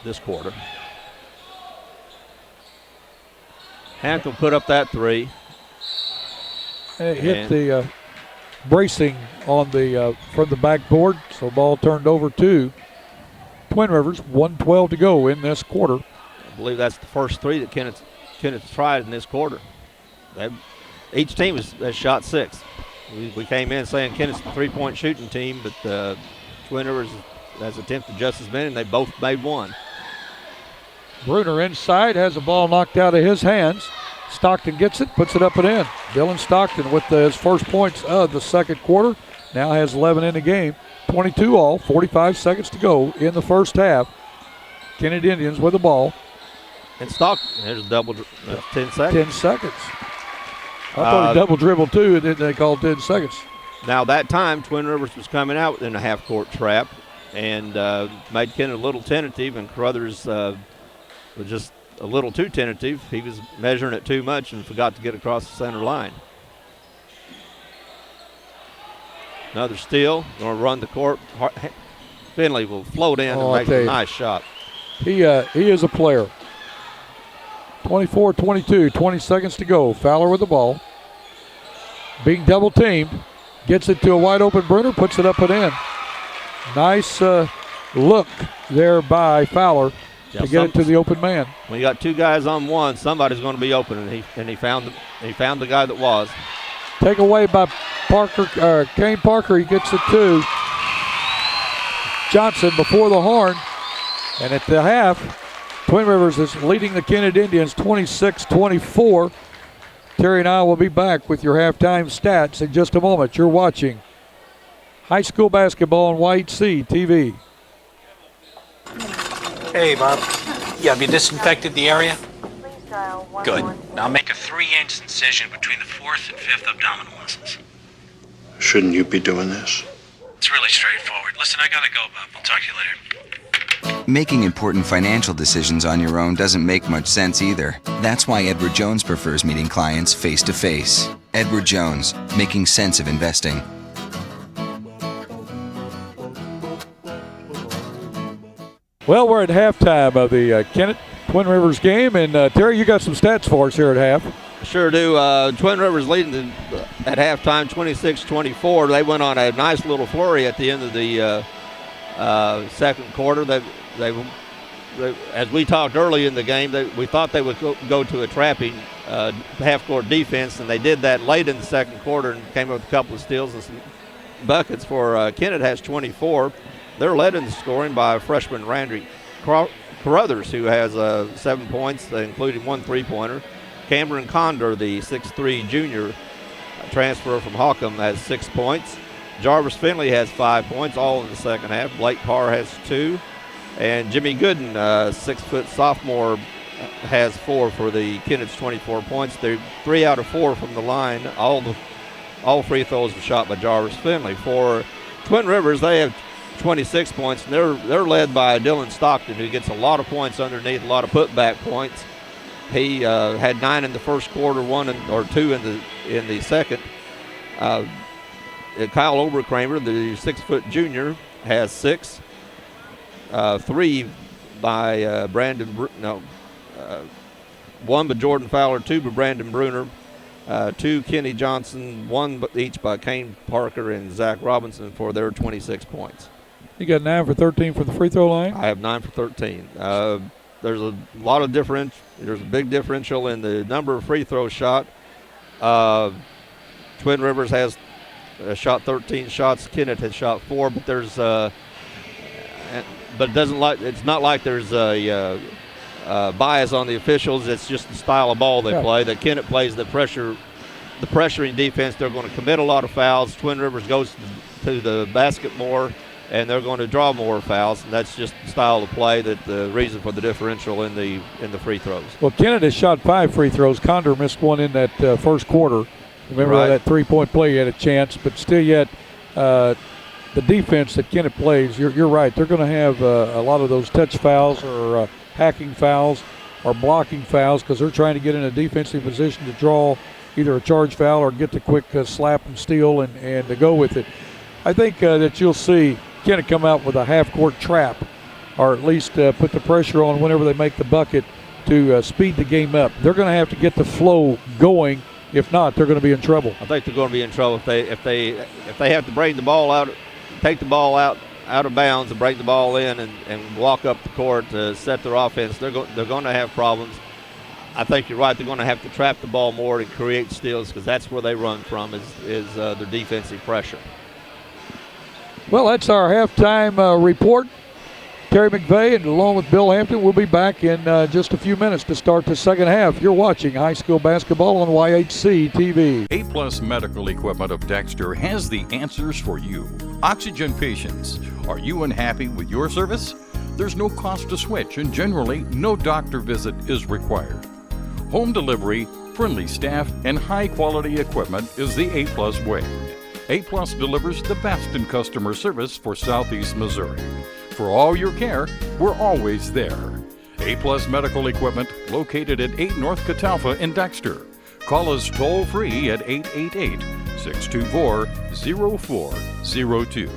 this quarter. Hampton put up that 3. And it hit the bracing on the from the backboard, so ball turned over to Twin Rivers. 1:12 to go in this quarter. I believe that's the first 3 that Kennett's tried in this quarter. Each team has shot 6. We came in saying Kennett's a 3-point shooting team, but Twin Rivers has attempted just as many, and they both made 1. Bruner inside, has the ball knocked out of his hands. Stockton gets it, puts it up and in. Dylan Stockton with his first points of the second quarter. Now has 11 in the game. 22 all, 45 seconds to go in the first half. Kennett Indians with the ball. And Stockton, there's a double, 10 seconds. 10 seconds. I thought he double dribbled too, and then they called 10 seconds. Now that time, Twin Rivers was coming out in a half-court trap and made Kennett a little tentative, and Crothers was just a little too tentative. He was measuring it too much and forgot to get across the center line. Another steal, going to run the court. Finley will float in and make a nice shot. He is a player. 24-22, 20 seconds to go. Fowler with the ball. Being double teamed. Gets it to a wide open Bruner, puts it up and in. Nice look there by Fowler to get it to the open man. When you got 2 guys on one, somebody's going to be open, and he found the guy that was. Take away by Parker, Kane Parker. He gets it to Johnson before the horn, and at the half, Twin Rivers is leading the Kennett Indians 26-24. Terry and I will be back with your halftime stats in just a moment. You're watching high school basketball on YHC TV. Hey, Bob. Yeah, have you disinfected the area? Good. Now make a 3-inch incision between the 4th and 5th abdominal muscles. Shouldn't you be doing this? It's really straightforward. Listen, I gotta go, Bob. I'll talk to you later. Making important financial decisions on your own doesn't make much sense either. That's why Edward Jones prefers meeting clients face-to-face. Edward Jones, making sense of investing. Well, we're at halftime of the Kennett Twin Rivers game, and Terry, you got some stats for us here at half. Sure do. Twin Rivers leading at halftime 26-24. They went on a nice little flurry at the end of the second quarter. They, as we talked early in the game, we thought they would go to a trapping half-court defense, and they did that late in the second quarter and came up with a couple of steals and some buckets for Kennett has 24. They're led in the scoring by freshman Randy Carruthers, who has 7 points, including 1 3-pointer. Cameron Condor, the 6'3 junior transfer from Hawcom, has 6 points. Jarvis Finley has 5 points, all in the second half. Blake Parr has 2. And Jimmy Gooden, 6-foot sophomore, has 4 for the Kennett's 24 points. They're 3 out of 4 from the line. All free throws were shot by Jarvis Finley. For Twin Rivers, they have 26 points, and they're led by Dylan Stockton, who gets a lot of points underneath, a lot of putback points. He had 9 in the first quarter, 2 in the second. Kyle Oberkramer, the 6-foot junior, has 6. 3 by one by Jordan Fowler, 2 by Brandon Bruner, 2 Kenny Johnson, 1 each by Kane Parker and Zach Robinson for their 26 points. You got 9 for 13 from the free throw line? I have 9 for 13. There's a lot of there's a big differential in the number of free throws shot. Twin Rivers has shot 13 shots. Kennett has shot 4, but there's it's not like there's a bias on the officials. It's just the style of ball they play. That Kennett plays the pressuring defense. They're going to commit a lot of fouls. Twin Rivers goes to the basket more, and they're going to draw more fouls. And that's just the style of play. That the reason for the differential in the free throws. Well, Kennett has shot 5 free throws. Condor missed one in that first quarter. Remember that 3-point play, he had a chance, but still yet the defense that Kennett plays, you're right. They're going to have a lot of those touch fouls or hacking fouls or blocking fouls because they're trying to get in a defensive position to draw either a charge foul or get the quick slap and steal and to go with it. I think that you'll see Kennett come out with a half-court trap or at least put the pressure on whenever they make the bucket to speed the game up. They're going to have to get the flow going. If not, they're going to be in trouble. I think they're going to be in trouble if they have to bring the ball out, take the ball out of bounds and bring the ball in and walk up the court to set their offense. They're going to have problems. I think you're right. They're going to have to trap the ball more and create steals because that's where they run from is their defensive pressure. Well, that's our halftime report. Terry McVeigh and along with Bill Hampton, we'll be back in just a few minutes to start the second half. You're watching high school basketball on YHC TV. A-Plus Medical Equipment of Dexter has the answers for you. Oxygen patients, are you unhappy with your service? There's no cost to switch and generally no doctor visit is required. Home delivery, friendly staff, and high-quality equipment is the A-Plus way. A-Plus delivers the best in customer service for Southeast Missouri. For all your care, we're always there. A-Plus Medical Equipment, located at 8 North Catalpa in Dexter. Call us toll-free at 888-624-0402.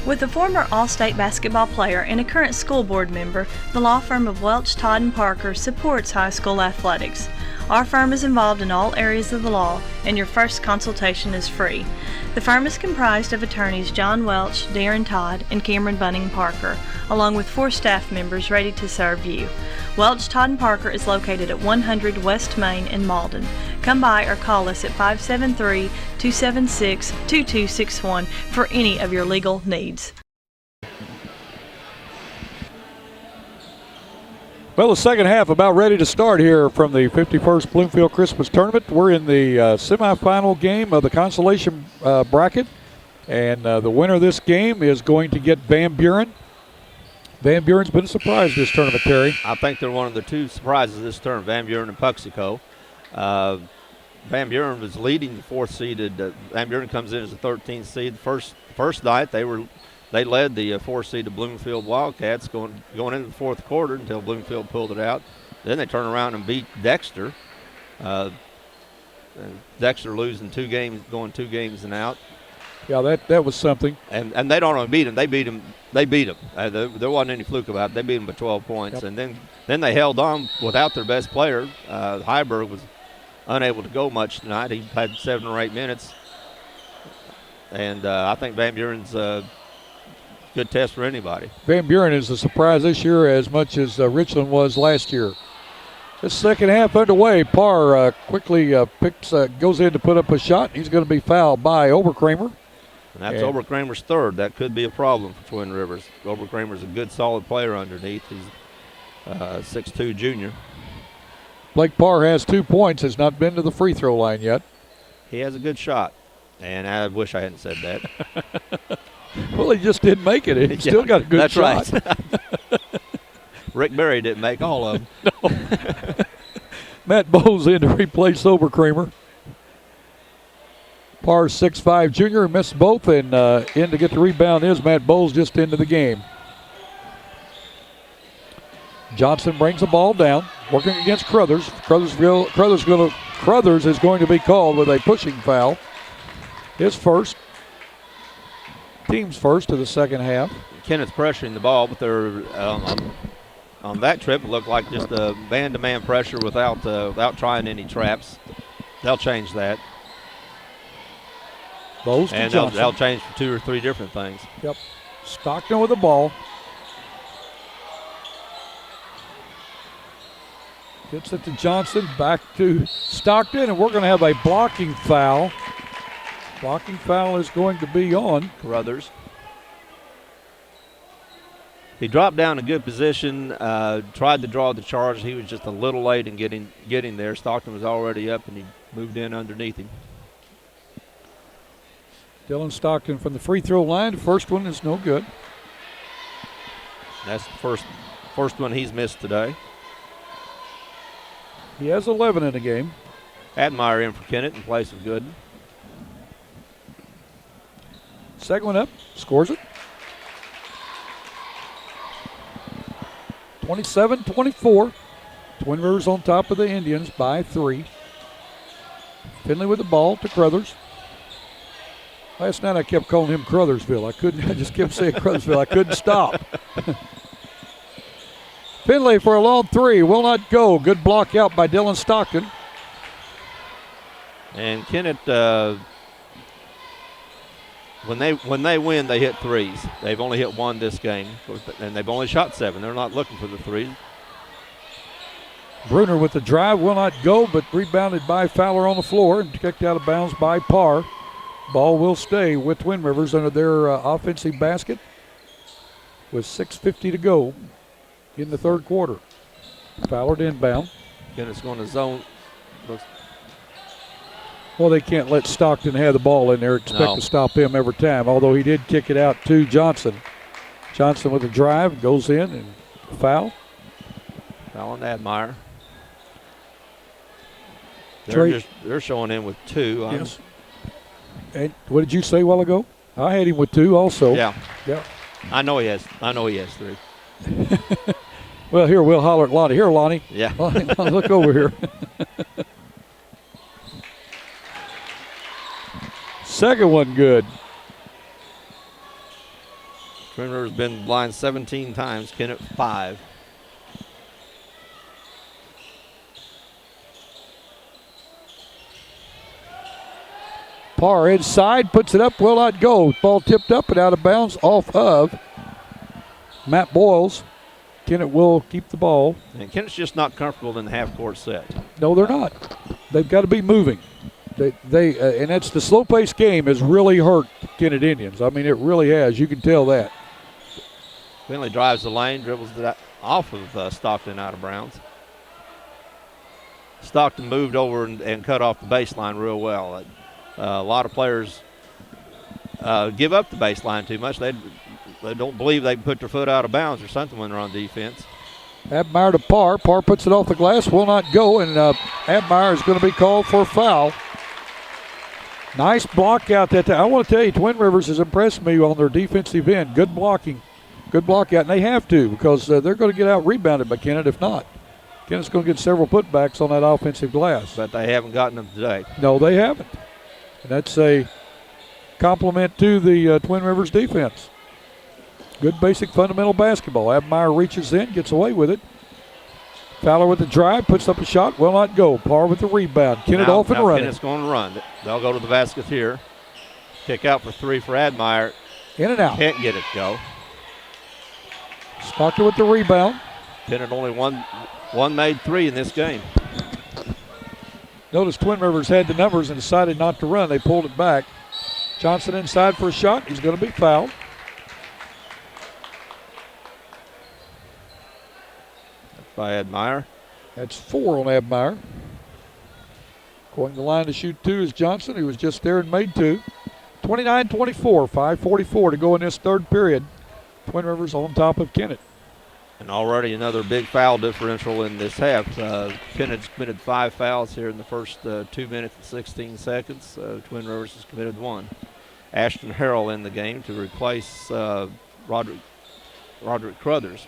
With a former All-State basketball player and a current school board member, the law firm of Welch, Todd & Parker supports high school athletics. Our firm is involved in all areas of the law, and your first consultation is free. The firm is comprised of attorneys John Welch, Darren Todd, and Cameron Bunning Parker, along with 4 staff members ready to serve you. Welch, Todd & Parker is located at 100 West Main in Malden. Come by or call us at 573-276-2261 for any of your legal needs. Well, the second half about ready to start here from the 51st Bloomfield Christmas Tournament. We're in the semifinal game of the consolation bracket, and the winner of this game is going to get Van Buren. Van Buren's been a surprise this tournament, Terry. I think they're one of the 2 surprises this tournament, Van Buren and Puxico. Van Buren was leading the 4th-seeded. Van Buren comes in as a 13th seed. First night they led the 4th-seeded Bloomfield Wildcats going into the 4th quarter until Bloomfield pulled it out. Then they turn around and beat Dexter. Dexter losing 2 games, going 2 games and out. Yeah, that was something. And they don't only beat them; they beat them. There wasn't any fluke about it. They beat them by 12 points, and then they held on without their best player. Heiberg was unable to go much tonight. He had 7 or 8 minutes, and I think Van Buren's a good test for anybody. Van Buren is a surprise this year as much as Richland was last year. This second half underway. Parr quickly goes in to put up a shot. He's going to be fouled by Oberkramer. And that's Oberkramer's 3rd. That could be a problem for Twin Rivers. Oberkramer's a good, solid player underneath. He's 6'2" junior. Blake Parr has 2 points, has not been to the free throw line yet. He has a good shot, and I wish I hadn't said that. Well, he just didn't make it. He still got a good shot. That's right. Rick Berry didn't make all of them. No. Matt Bowles in to replace Oberkramer. Parr 6'5" junior, missed both, and in to get the rebound is Matt Bowles just into the game. Johnson brings the ball down, working against Crothers. Crothers is going to be called with a pushing foul. His first, team's first of the second half. Kennett's pressuring the ball, but they're on that trip. It looked like just a man-to-man pressure without trying any traps. They'll change that. Bowles to and Johnson. they'll change for 2 or 3 different things. Yep. Stockton with the ball. Gets it to Johnson, back to Stockton, and we're going to have a blocking foul. Blocking foul is going to be on Crothers. He dropped down in good position, tried to draw the charge. He was just a little late in getting there. Stockton was already up, and he moved in underneath him. Dylan Stockton from the free throw line. The first one is no good. That's the first one he's missed today. He has 11 in the game. Admire in for Kennett in place of Gooden. Second one up, scores it. 27-24. Twin Rivers on top of the Indians by 3. Finley with the ball to Crothers. Last night I kept calling him Crothersville. I just kept saying Crothersville. I couldn't stop. Finley for a long 3, will not go. Good block out by Dylan Stockton. And Kennett, when they win, they hit threes. They've only hit 1 this game, and they've only shot 7. They're not looking for the threes. Bruner with the drive, will not go, but rebounded by Fowler on the floor and kicked out of bounds by Parr. Ball will stay with Twin Rivers under their offensive basket with 6:50 to go in the third quarter. Fowler to inbound. Kennett's going to zone. Well, they can't let Stockton have the ball in there, expect to stop him every time, although he did kick it out to Johnson. Johnson with a drive, goes in and foul. Foul on Admire. Trey, They're showing in with 2. Yes. And what did you say a while ago? I had him with 2 also. Yeah. Yeah. I know he has 3. Well, here, we'll holler at Lonnie. Here, Lonnie. Yeah. Lonnie, look over here. Second one good. Twin River's been blind 17 times. Kennett 5. Parr inside, puts it up, will not go. Ball tipped up and out of bounds off of Matt Boyles. Kennett will keep the ball. And Kennett's just not comfortable in the half-court set. No, they're not. They've got to be moving. And that's the slow-paced game has really hurt Kennett Indians. I mean, it really has. You can tell that. Finley drives the lane, dribbles it off of Stockton out of bounds. Stockton moved over and cut off the baseline real well. A lot of players give up the baseline too much. They don't believe they can put their foot out of bounds or something when they're on defense. Admire to Parr. Parr puts it off the glass, will not go, and Admire is going to be called for a foul. Nice block out that time. I want to tell you, Twin Rivers has impressed me on their defensive end. Good blocking. Good block out, and they have to because they're going to get out-rebounded by Kennett if not. Kennett's going to get several putbacks on that offensive glass. But they haven't gotten them today. No, they haven't. And that's a compliment to the Twin Rivers defense. Good basic fundamental basketball. Admire reaches in, gets away with it. Fowler with the drive, puts up a shot, will not go. Parr with the rebound. Kennett off and running. Kennett's going to run. They'll go to the basket here. Kick out for 3 for Admire. In and out. Can't get it, go. Stockton with the rebound. Kennett only one made 3 in this game. Notice Twin Rivers had the numbers and decided not to run. They pulled it back. Johnson inside for a shot. He's going to be fouled. By Admire. That's 4 on Admire. Going the line to shoot 2 is Johnson, who was just there and made 2. 29-24, 5:44 to go in this third period. Twin Rivers on top of Kennett. And already another big foul differential in this half. Kennett's committed 5 fouls here in the first 2 minutes and 16 seconds. Twin Rivers has committed 1. Ashton Harrell in the game to replace Roderick Crothers.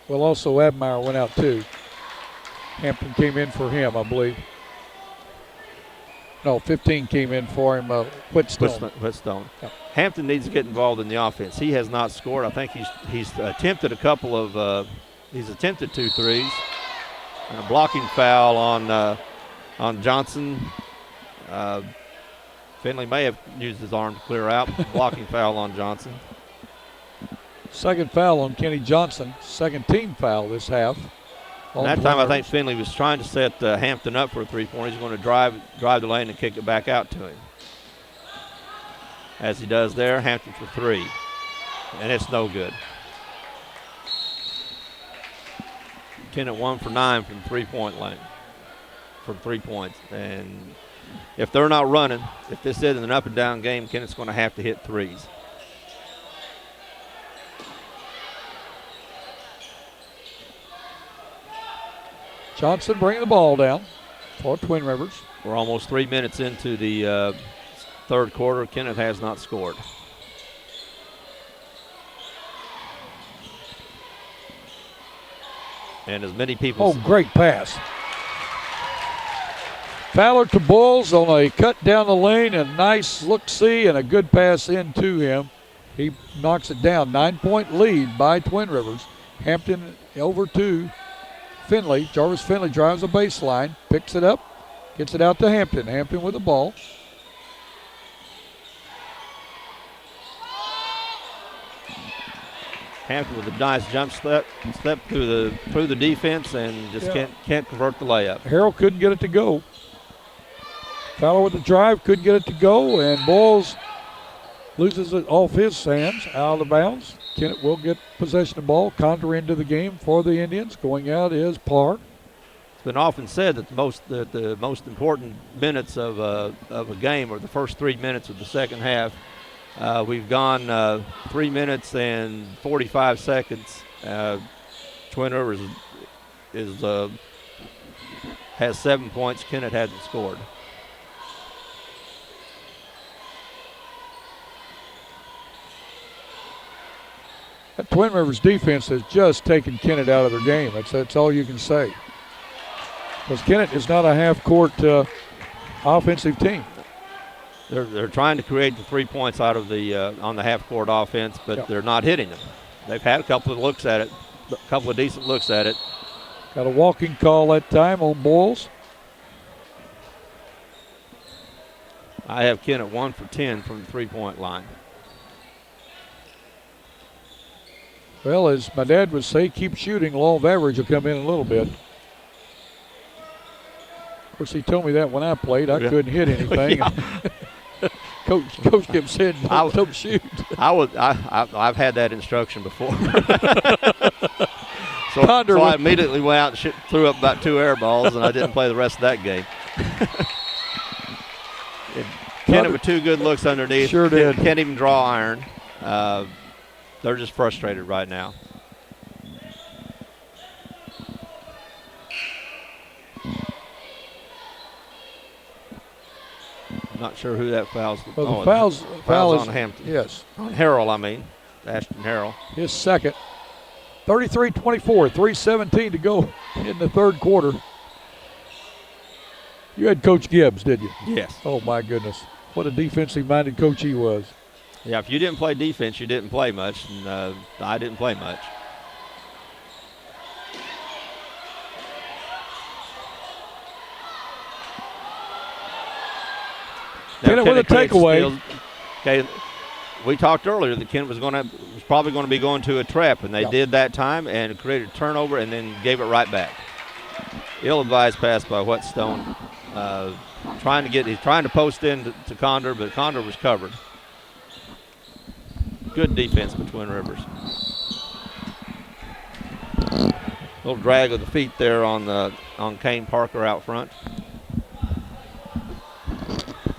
Well, also Abmeyer went out too. Hampton came in for him, I believe. No, 15 came in for him, Whitstone. Whitstone. Yep. Hampton needs to get involved in the offense. He has not scored. I think he's attempted a couple of he's attempted 2 threes. And a blocking foul on Johnson. Finley may have used his arm to clear out. Blocking foul on Johnson. Second foul on Kenny Johnson. Second team foul this half. And that time I think Finley was trying to set Hampton up for a three-pointer. He's going to drive the lane and kick it back out to him. As he does there, Hampton for 3. And it's no good. Kennett 1 for 9 from 3-point lane. For 3 points. And if they're not running, if this isn't an up and down game, Kennett's going to have to hit threes. Johnson bringing the ball down for Twin Rivers. We're almost 3 minutes into the third quarter. Kennett has not scored. And as many people. Oh, great pass. Fowler to Bulls on a cut down the lane, a nice look-see and a good pass into him. He knocks it down. 9-point lead by Twin Rivers. Hampton over to Finley. Jarvis Finley drives the baseline, picks it up, gets it out to Hampton. Hampton with the ball. Hampton with a nice jump step through the defense and just can't convert the layup. Harrell couldn't get it to go. Fowler with the drive, couldn't get it to go, and Bulls loses it off his hands, out of bounds. Kennett will get possession of the ball. Condor into the game for the Indians. Going out is Parr. It's been often said that the most important minutes of a game are the first 3 minutes of the second half. We've gone 3 minutes and 45 seconds. Twin Rivers has 7 points. Kennett hasn't scored. That Twin Rivers defense has just taken Kennett out of their game. That's all you can say. Because Kennett is not a half-court offensive team. They're trying to create the 3 points out of the on the half-court offense, but they're not hitting them. They've had a couple of looks at it, a couple of decent looks at it. Got a walking call that time on Bulls. I have Kennett 1 for 10 from the 3-point line. Well, as my dad would say, keep shooting. Law of average will come in a little bit. Of course, he told me that when I played. I couldn't hit anything. Coach kept saying, don't shoot. I've had that instruction before. so I immediately went out and threw up about 2 air balls, and I didn't play the rest of that game. Kennett with 2 good looks underneath. Sure did. Can't even draw iron. They're just frustrated right now. Not sure who that foul's. Well, the foul is on Hampton. Yes. On Harrell, I mean. Ashton Harrell. His second. 33-24, 3:17 to go in the third quarter. You had Coach Gibbs, did you? Yes. Oh, my goodness. What a defensive-minded coach he was. Yeah, if you didn't play defense, you didn't play much, and I didn't play much. Kennett with a takeaway. Okay, we talked earlier that Kennett was probably going to be going to a trap, and they did that time and created a turnover and then gave it right back. Ill-advised pass by Whetstone. He's trying to post in to Condor, but Condor was covered. Good defense by Twin Rivers. Little drag of the feet there on Kane Parker out front.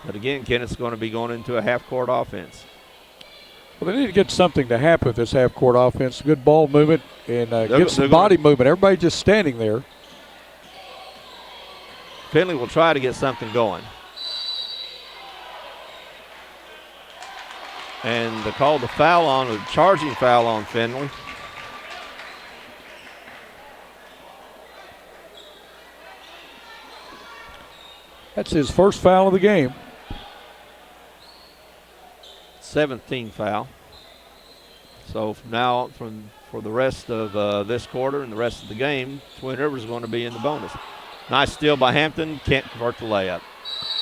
But again, Kennett's going to be going into a half-court offense. Well, they need to get something to happen with this half-court offense. Good ball movement and get some body movement. Everybody just standing there. Finley will try to get something going. And they called the charging foul on Finley. That's his first foul of the game. 17th foul. So from now for the rest of this quarter and the rest of the game, Twin Rivers is going to be in the bonus. Nice steal by Hampton. Can't convert the layup.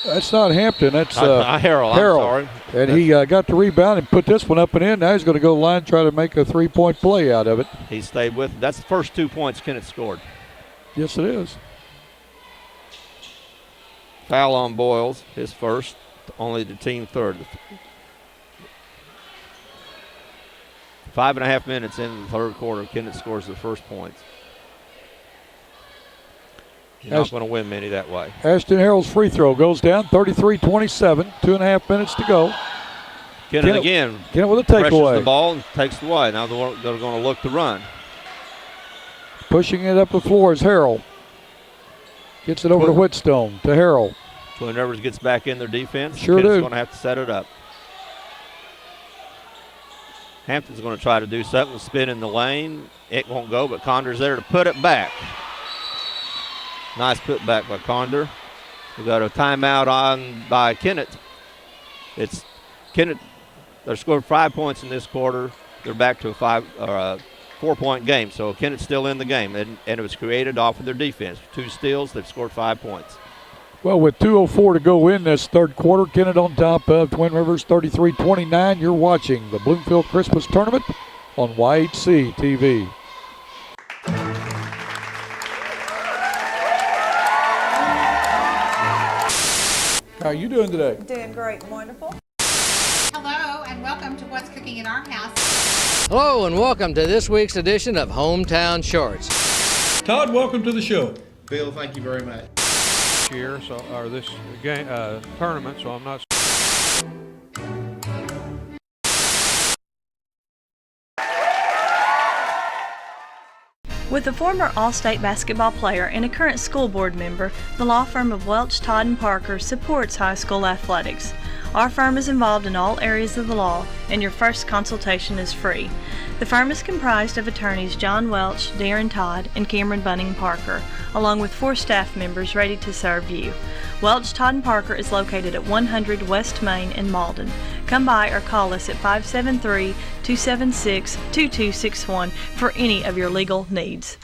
That's not Hampton. That's Harrell. I'm sorry. And he got the rebound and put this one up and in. Now he's going to go line, try to make a three-point play out of it. He stayed with it. That's the first 2 points Kennett scored. Yes, it is. Foul on Boyles, his first, only the team third. 5.5 minutes into the third quarter, Kennett scores the first points. You're not going to win many that way. Ashton Harrell's free throw goes down, 33-27, 2.5 minutes to go. Kennett again. Kennett with a Pressures takeaway. the ball and takes it away. Now they're going to look to run. Pushing it up the floor is Harrell. Gets it over to Whitstone, to Harrell. Twin Rivers gets back in their defense. Sure Kennett's do. going to have to set it up. Hampton's going to try to do something, spin in the lane. It won't go, but Condor's there to put it back. Nice put back by Condor. We got a timeout on by Kennett. It's Kennett. They scored 5 points in this quarter. They're back to a 4-point game. So Kennett's still in the game, and it was created off of their defense. 2 steals. They've scored 5 points. Well, with 2:04 to go in this third quarter, Kennett on top of Twin Rivers 33-29. You're watching the Bloomfield Christmas Tournament on YHC TV. How are you doing today? Doing great and wonderful. Hello and welcome to What's Cooking in Our House. Hello and welcome to this week's edition of Hometown Shorts. Todd, welcome to the show. Bill, thank you very much. Year, so or this game tournament, so I'm not. With a former All-State basketball player and a current school board member, the law firm of Welch, Todd & Parker supports high school athletics. Our firm is involved in all areas of the law, and your first consultation is free. The firm is comprised of attorneys John Welch, Darren Todd, and Cameron Bunning Parker, along with 4 staff members ready to serve you. Welch, Todd & Parker is located at 100 West Main in Malden. Come by or call us at 573-276-2261 for any of your legal needs.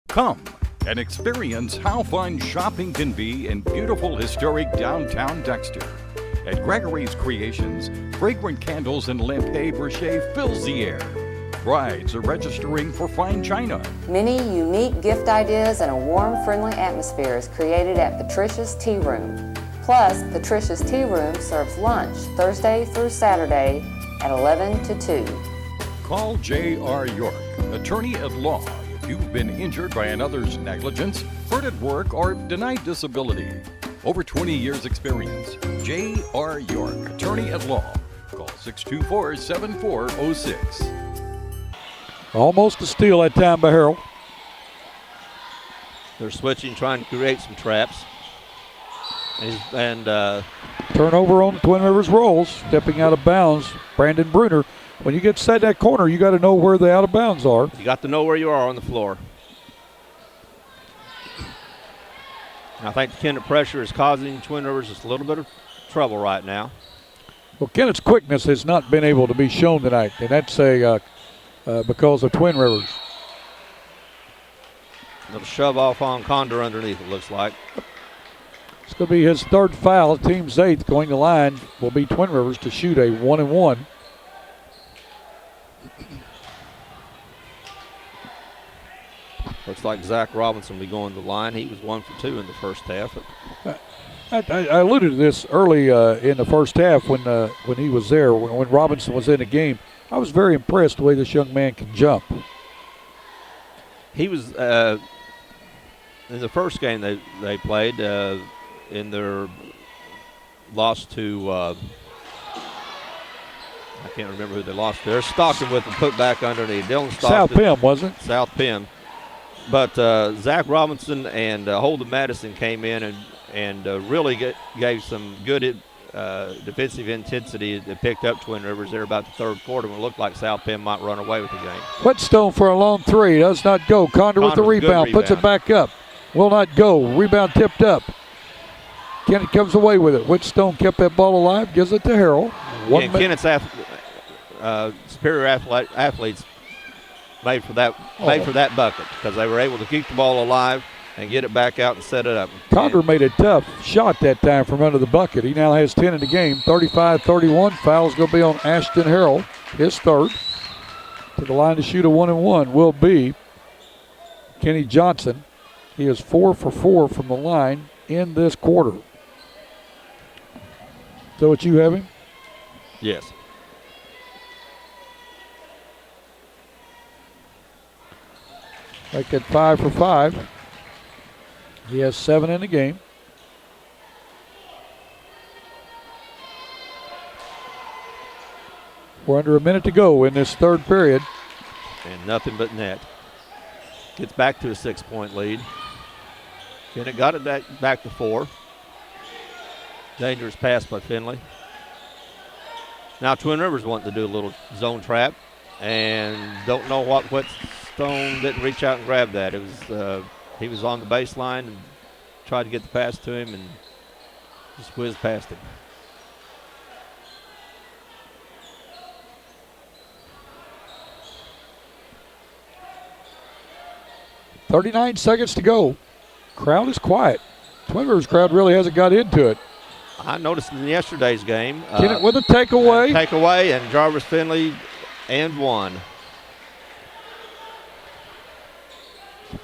Come and experience how fun shopping can be in beautiful historic downtown Dexter. At Gregory's Creations, fragrant candles and lampe brochet fills the air. Brides are registering for fine china. Many unique gift ideas and a warm, friendly atmosphere is created at Patricia's Tea Room. Plus, Patricia's Tea Room serves lunch Thursday through Saturday at 11 to 2. Call J.R. York, attorney at law, if you've been injured by another's negligence, hurt at work, or denied disability. Over 20 years experience. J.R. York, attorney at law. Call 624-7406. Almost a steal that time by Harrell. They're switching, trying to create some traps. And turnover on Twin Rivers rolls, stepping out of bounds. Brandon Bruner. When you get set that corner, you got to know where the out of bounds are. You got to know where you are on the floor. And I think the Kennett pressure is causing Twin Rivers just a little bit of trouble right now. Well, Kennett's quickness has not been able to be shown tonight, and that's because of Twin Rivers. Little shove off on Condor underneath, it looks like. It's going to be his third foul. Team's 8th. Going to line will be Twin Rivers to shoot a 1-and-1. Looks like Zach Robinson will be going to the line. He was 1 for 2 in the first half. I alluded to this early in the first half when he was there, when Robinson was in the game. I was very impressed the way this young man can jump. He was in the first game they played in their loss to I can't remember who they lost to. They're Stockton with them put back underneath. Dylan Stockton. South Penn, wasn't it? South Penn. But Zach Robinson and Holden Madison came in and really gave some good defensive intensity that picked up Twin Rivers there about the third quarter when it looked like South Penn might run away with the game. Whetstone for a long 3. Does not go. Condor with the rebound. Puts it back up. Will not go. Rebound tipped up. Kennett comes away with it. Whitstone kept that ball alive, gives it to Harrell. Kennett's superior athletes made for that bucket because they were able to keep the ball alive and get it back out and set it up. Condor made a tough shot that time from under the bucket. He now has 10 in the game, 35-31. Foul's going to be on Ashton Harrell, his third. To the line to shoot a 1-and-1 will be Kenny Johnson. He is 4 for 4 from the line in this quarter. Is that what you have him? Yes. Make that 5 for 5. He has 7 in the game. We're under a minute to go in this third period. And nothing but net. Gets back to a 6-point lead. Kennett got it back to 4. Dangerous pass by Finley. Now Twin Rivers wanting to do a little zone trap and don't know what Whitstone didn't reach out and grab that. It was he was on the baseline and tried to get the pass to him and just whizzed past him. .39 seconds to go. Crowd is quiet. Twin Rivers crowd really hasn't got into it. I noticed in yesterday's game. Kennett with a takeaway. Takeaway, and Jarvis Finley and one.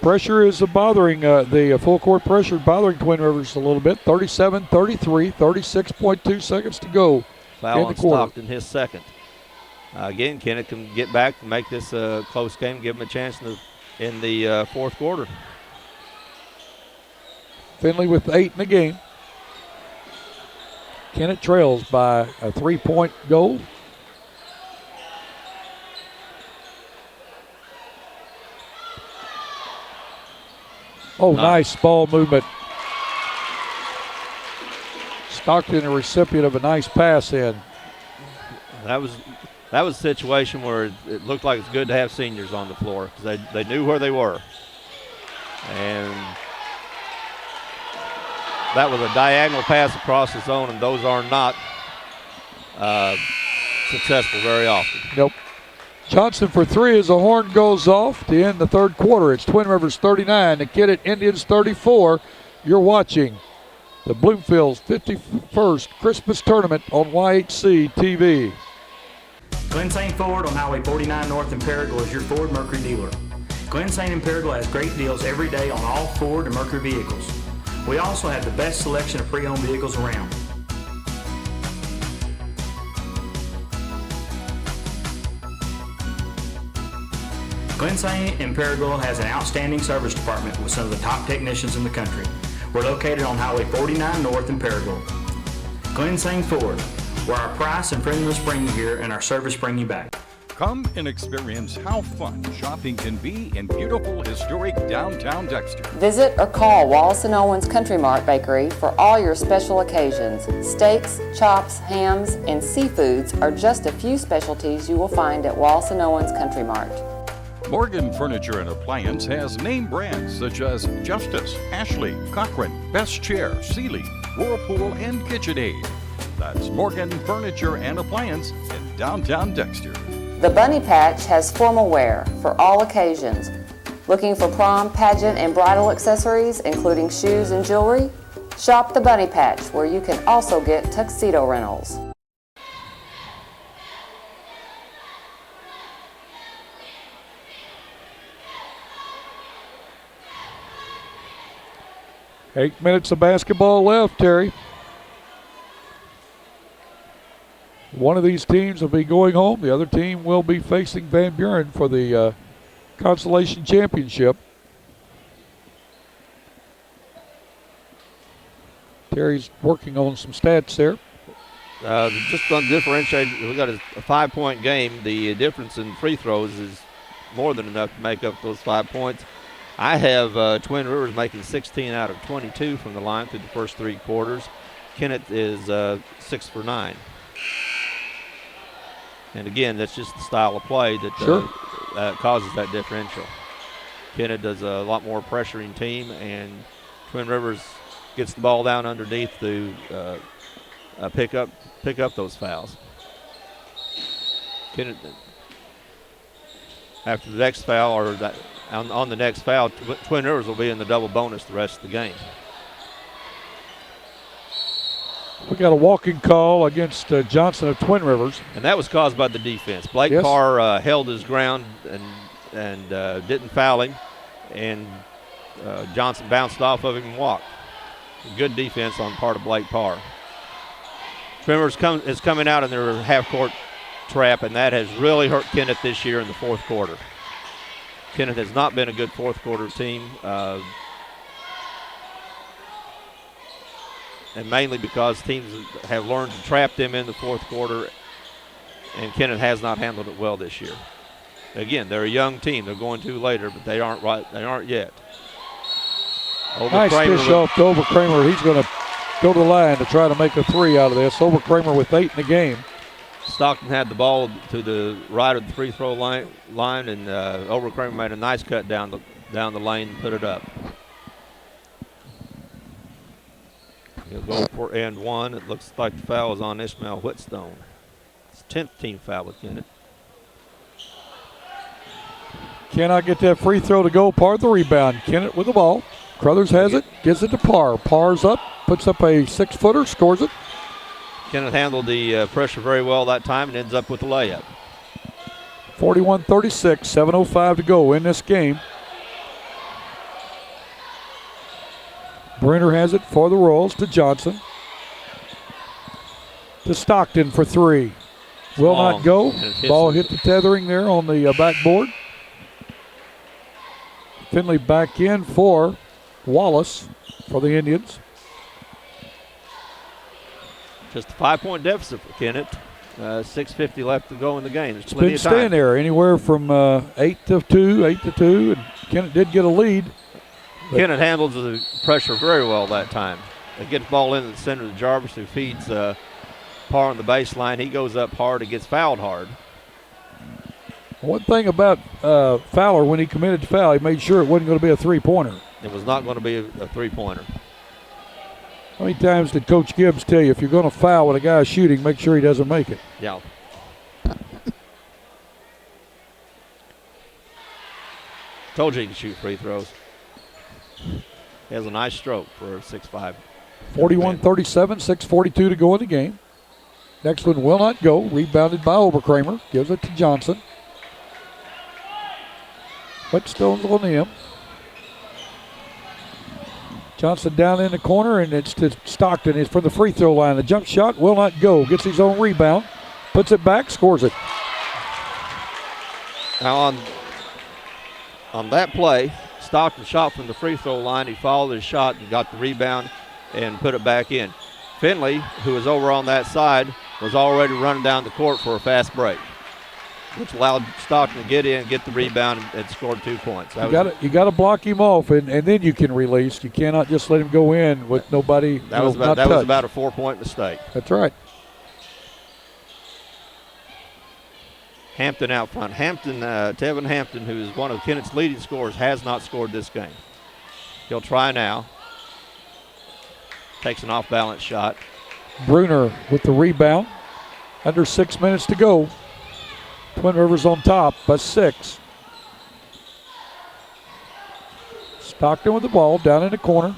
Pressure is bothering, the full court pressure bothering Twin Rivers a little bit. 37-33, 36.2 seconds to go. Foul on Stockton, his second. Again, Kennett can get back and make this a close game, give him a chance in the fourth quarter. Finley with 8 in the game. Kennett trails by a 3-point goal. Oh, nice ball movement. Stockton, a recipient of a nice pass in. That was a situation where it looked like it's good to have seniors on the floor because they knew where they were. And that was a diagonal pass across the zone, and those are not successful very often. Nope. Johnson for 3 as the horn goes off to end the third quarter. It's Twin Rivers 39, the Kennett Indians 34. You're watching the Bloomfield's 51st Christmas Tournament on YHC TV. Glenn St. Ford on Highway 49 North in Paragould is your Ford Mercury dealer. Glenn St. in Paragould has great deals every day on all Ford and Mercury vehicles. We also have the best selection of pre-owned vehicles around. Glenn St. in Paragould has an outstanding service department with some of the top technicians in the country. We're located on Highway 49 North in Paragould. Glenn St. Ford, where our price and friendliness bring you here and our service bring you back. Come and experience how fun shopping can be in beautiful, historic downtown Dexter. Visit or call Wallace & Owens Country Mart Bakery for all your special occasions. Steaks, chops, hams, and seafoods are just a few specialties you will find at Wallace & Owens Country Mart. Morgan Furniture and Appliance has name brands such as Justice, Ashley, Cochran, Best Chair, Sealy, Whirlpool, and KitchenAid. That's Morgan Furniture and Appliance in downtown Dexter. The Bunny Patch has formal wear for all occasions. Looking for prom, pageant, and bridal accessories, including shoes and jewelry? Shop the Bunny Patch, where you can also get tuxedo rentals. Eight minutes of basketball left, Terry. One of these teams will be going home. The other team will be facing Van Buren for the Consolation Championship. Terry's working on some stats there. Just on differentiate, we got a 5-point game. The difference in free throws is more than enough to make up those 5 points. I have Twin Rivers making 16 out of 22 from the line through the first 3 quarters. Kennett is 6 for 9. And again, that's just the style of play that causes that differential. Kennett does a lot more pressuring team, and Twin Rivers gets the ball down underneath to pick up those fouls. Kennett, after the next foul, or on the next foul, Twin Rivers will be in the double bonus the rest of the game. We got a walking call against Johnson of Twin Rivers. And that was caused by the defense. Blake Parr held his ground and didn't foul him, and Johnson bounced off of him and walked. Good defense on the part of Blake Parr. Twin Rivers is coming out in their half-court trap, and that has really hurt Kennett this year in the fourth quarter. Kennett has not been a good fourth-quarter team, and mainly because teams have learned to trap them in the fourth quarter, and Kennett has not handled it well this year. Again, they're a young team. They're going to later, but they aren't right. They aren't yet. Nice dish off to Overkramer. He's going to go to the line to try to make a three out of this. Overkramer with 8 in the game. Stockton had the ball to the right of the free throw line, and Overkramer made a nice cut down the lane and put it up. He'll go for and one. It looks like the foul is on Ishmael Whitstone. It's 10th team foul with Kennett. Cannot get that free throw to go. Parr the rebound. Kennett with the ball. Crothers has it, gives it to Parr. Parr's up, puts up a 6-footer, scores it. Kennett handled the pressure very well that time and ends up with the layup. 41-36, 7:05 to go in this game. Bruner has it for the Royals to Johnson. To Stockton for three. Will not go. Ball hit the tethering there on the backboard. Finley back in for Wallace for the Indians. Just a 5-point deficit for Kennett. 6:50 left to go in the game. There's It's plenty been of time. staying there anywhere from 8-2, and Kennett did get a lead. Kennett handles the pressure very well that time. They get the ball into the center of Jarvis, who feeds Parr on the baseline. He goes up hard and gets fouled hard. One thing about Fowler, when he committed to foul, he made sure it wasn't going to be a three-pointer. It was not going to be a three-pointer. How many times did Coach Gibbs tell you if you're going to foul when a guy's shooting, make sure he doesn't make it? Yeah. Told you he can shoot free throws. He has a nice stroke for a 6'5". 41-37, 6:42 to go in the game. Next one will not go. Rebounded by Overkramer. Gives it to Johnson. Whetstone's on him. Johnson down in the corner, and it's to Stockton. It's from the free throw line. The jump shot will not go. Gets his own rebound. Puts it back, scores it. Now on that play, Stockton shot from the free throw line. He followed his shot and got the rebound and put it back in. Finley, who was over on that side, was already running down the court for a fast break, which allowed Stockton to get in, get the rebound, and scored 2 points. You got to block him off, and then you can release. You cannot just let him go in with nobody. That was about a 4-point mistake. That's right. Hampton out front. Tevin Hampton, who is one of Kennett's leading scorers, has not scored this game. He'll try now. Takes an off-balance shot. Bruner with the rebound. Under 6 minutes to go. Twin Rivers on top by 6. Stockton with the ball down in the corner.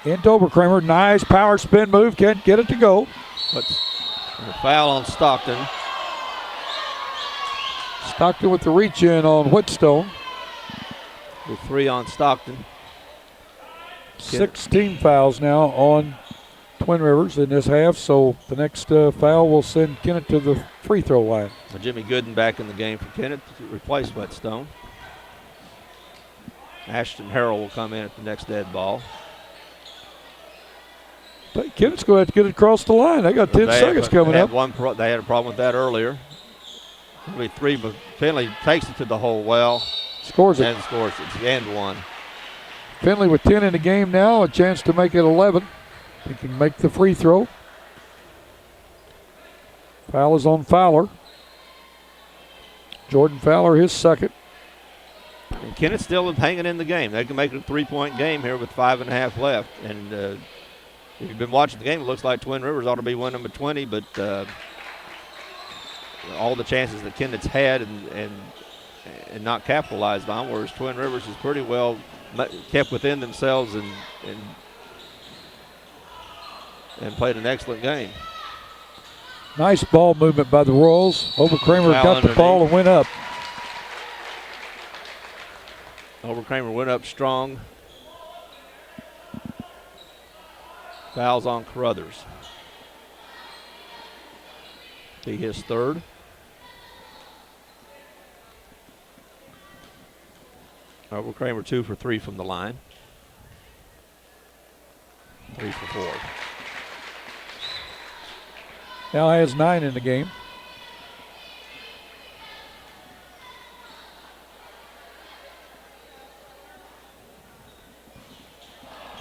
Into Overkramer. Nice power spin move. Can't get it to go. Puts a foul on Stockton. Stockton with the reach in on Whitstone. With 3 on Stockton. 16 fouls now on Twin Rivers in this half, so the next foul will send Kennett to the free throw line. Jimmy Gooden back in the game for Kennett to replace Whetstone. Ashton Harrell will come in at the next dead ball. Kennett's going to have to get it across the line. They got 10 seconds coming up. They had a problem with that earlier. Only 3, but Finley takes it to the hole well. Scores it. And scores it. And 1. Finley with 10 in the game now, a chance to make it 11. He can make the free throw. Foul is on Fowler. Jordan Fowler, his second. And Kennett's still hanging in the game. They can make it a 3-point game here with 5.5 left. And if you've been watching the game, it looks like Twin Rivers ought to be winning by 20, but all the chances that Kennett's had and not capitalized on, whereas Twin Rivers is pretty well kept within themselves and played an excellent game. Nice ball movement by the Royals. Overkramer got the ball and went up. Overkramer went up strong. Fouls on Carruthers. Be his third. Overkramer 2 for 3 from the line. 3 for 4. Now has 9 in the game.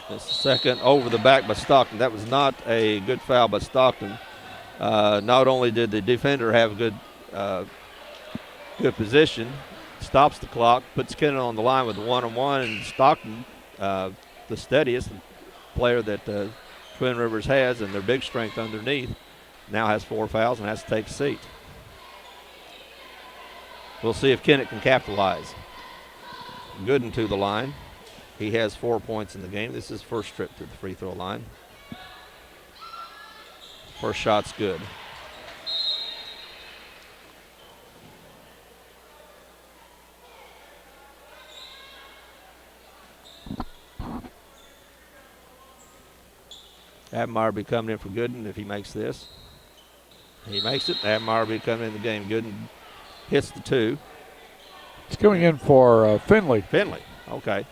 This second over the back by Stockton. That was not a good foul by Stockton. Not only did the defender have good position, stops the clock, puts Kennett on the line with a one-on-one, and Stockton, the steadiest player that Twin Rivers has and their big strength underneath, now has 4 fouls and has to take a seat. We'll see if Kennett can capitalize. Gooden to the line. He has 4 points in the game. This is his first trip to the free throw line. First shot's good. Abmeyer will be coming in for Gooden if he makes this. He makes it. Abmeyer will be coming in the game. Gooden hits the 2. He's coming in for Finley. Finley, okay.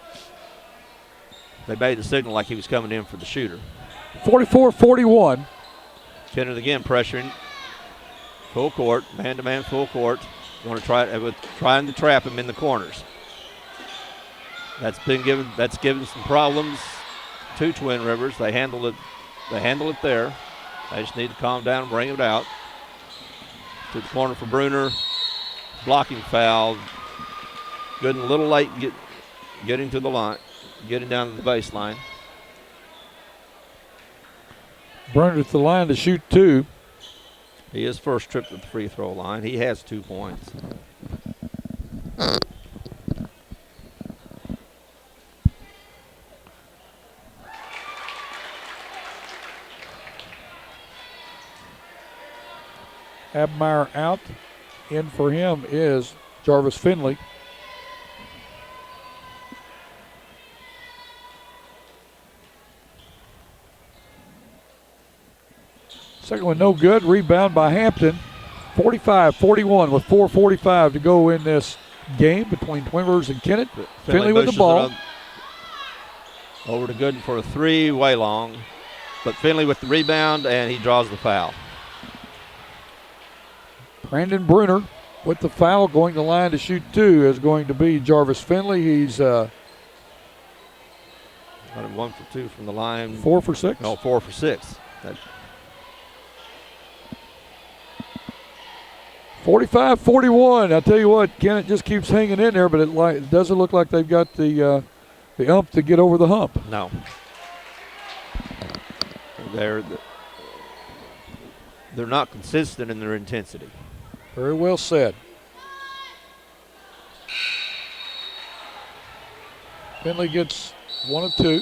They made the signal like he was coming in for the shooter. 44-41. Kennett again pressuring. Full court, man-to-man full court. Going to trying to trap him in the corners. That's given some problems to Twin Rivers. They handle it there. They just need to calm down and bring it out. To the corner for Bruner. Blocking foul. Gooden a little late getting to the line. Getting down to the baseline. Bruner to the line to shoot 2. He is first trip to the free throw line. He has 2 points. Abmeyer out. In for him is Jarvis Finley. Second one no good. Rebound by Hampton. 45-41 with 4:45 to go in this game between Twin Rivers and Kennett. Finley with the ball. Over to Gooden for a 3, way long. But Finley with the rebound, and he draws the foul. Brandon Bruner with the foul, going to the line to shoot 2 is going to be Jarvis Finley. He's 1 for 2 from the line. 4 for 6? No, 4 for 6. 45-41. I tell you what, Kennett just keeps hanging in there, but it doesn't look like they've got the ump to get over the hump. No. They're not consistent in their intensity. Very well said. Finley gets 1 of 2.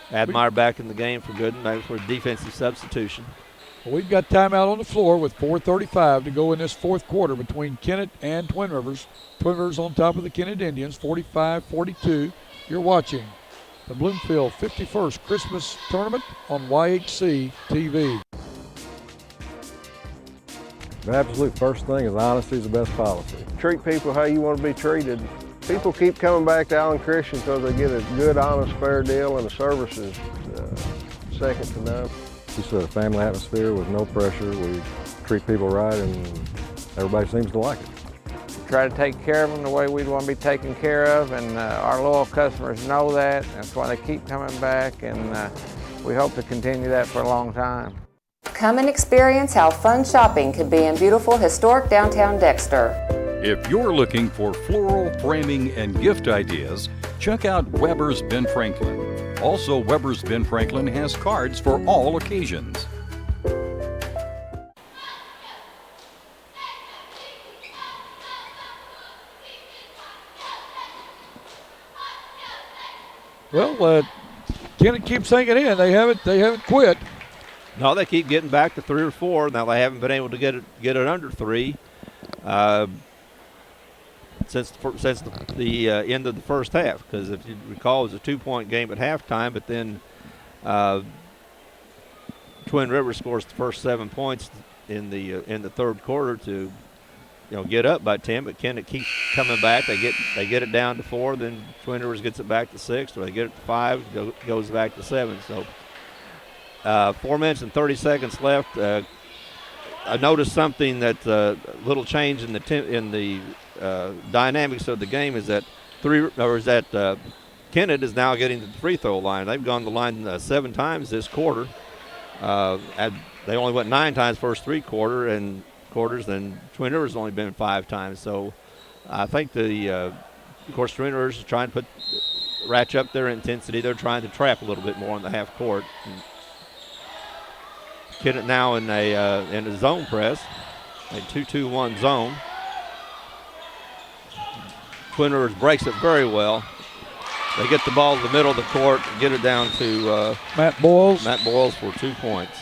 Abmeyer back in the game for Gooden, maybe for a defensive substitution. We've got timeout on the floor with 4:35 to go in this fourth quarter between Kennett and Twin Rivers. Twin Rivers on top of the Kennett Indians, 45-42. You're watching the Bloomfield 51st Christmas Tournament on YHC TV. The absolute first thing is honesty is the best policy. Treat people how you want to be treated. People keep coming back to Allen Christian because they get a good, honest, fair deal, and the service is second to none. Just a family atmosphere with no pressure. We treat people right, and everybody seems to like it. Try to take care of them the way we'd want to be taken care of, and our loyal customers know that. That's why they keep coming back, and we hope to continue that for a long time. Come and experience how fun shopping could be in beautiful historic downtown Dexter. If you're looking for floral, framing, and gift ideas, check out Weber's Ben Franklin. Also, Weber's Ben Franklin has cards for all occasions. Well, Kennett keeps hanging in. They haven't quit. No, they keep getting back to 3 or 4. Now they haven't been able to get it under 3 since the end of the first half. Because if you recall, it was a 2-point game at halftime, but then Twin Rivers scores the first 7 points in the third quarter to get up by 10. But Kennett keeps coming back. They get it down to 4. Then Twin Rivers gets it back to 6. Or they get it to 5. Goes back to 7. So 4 minutes and 30 seconds left. I noticed something that little change in the dynamics of the game is that Kennett is now getting to the free throw line. They've gone to the line 7 times this quarter. They only went 9 times first 3 quarters, and Twin Rivers has only been 5 times. So I think of course, Twin Rivers is trying to ratchet up their intensity. They're trying to trap a little bit more on the half court. Kennett now in a zone press, a 2-2-1 zone. Twin Rivers breaks it very well. They get the ball in the middle of the court, get it down to Matt Boyles. Matt Boyles for 2 points.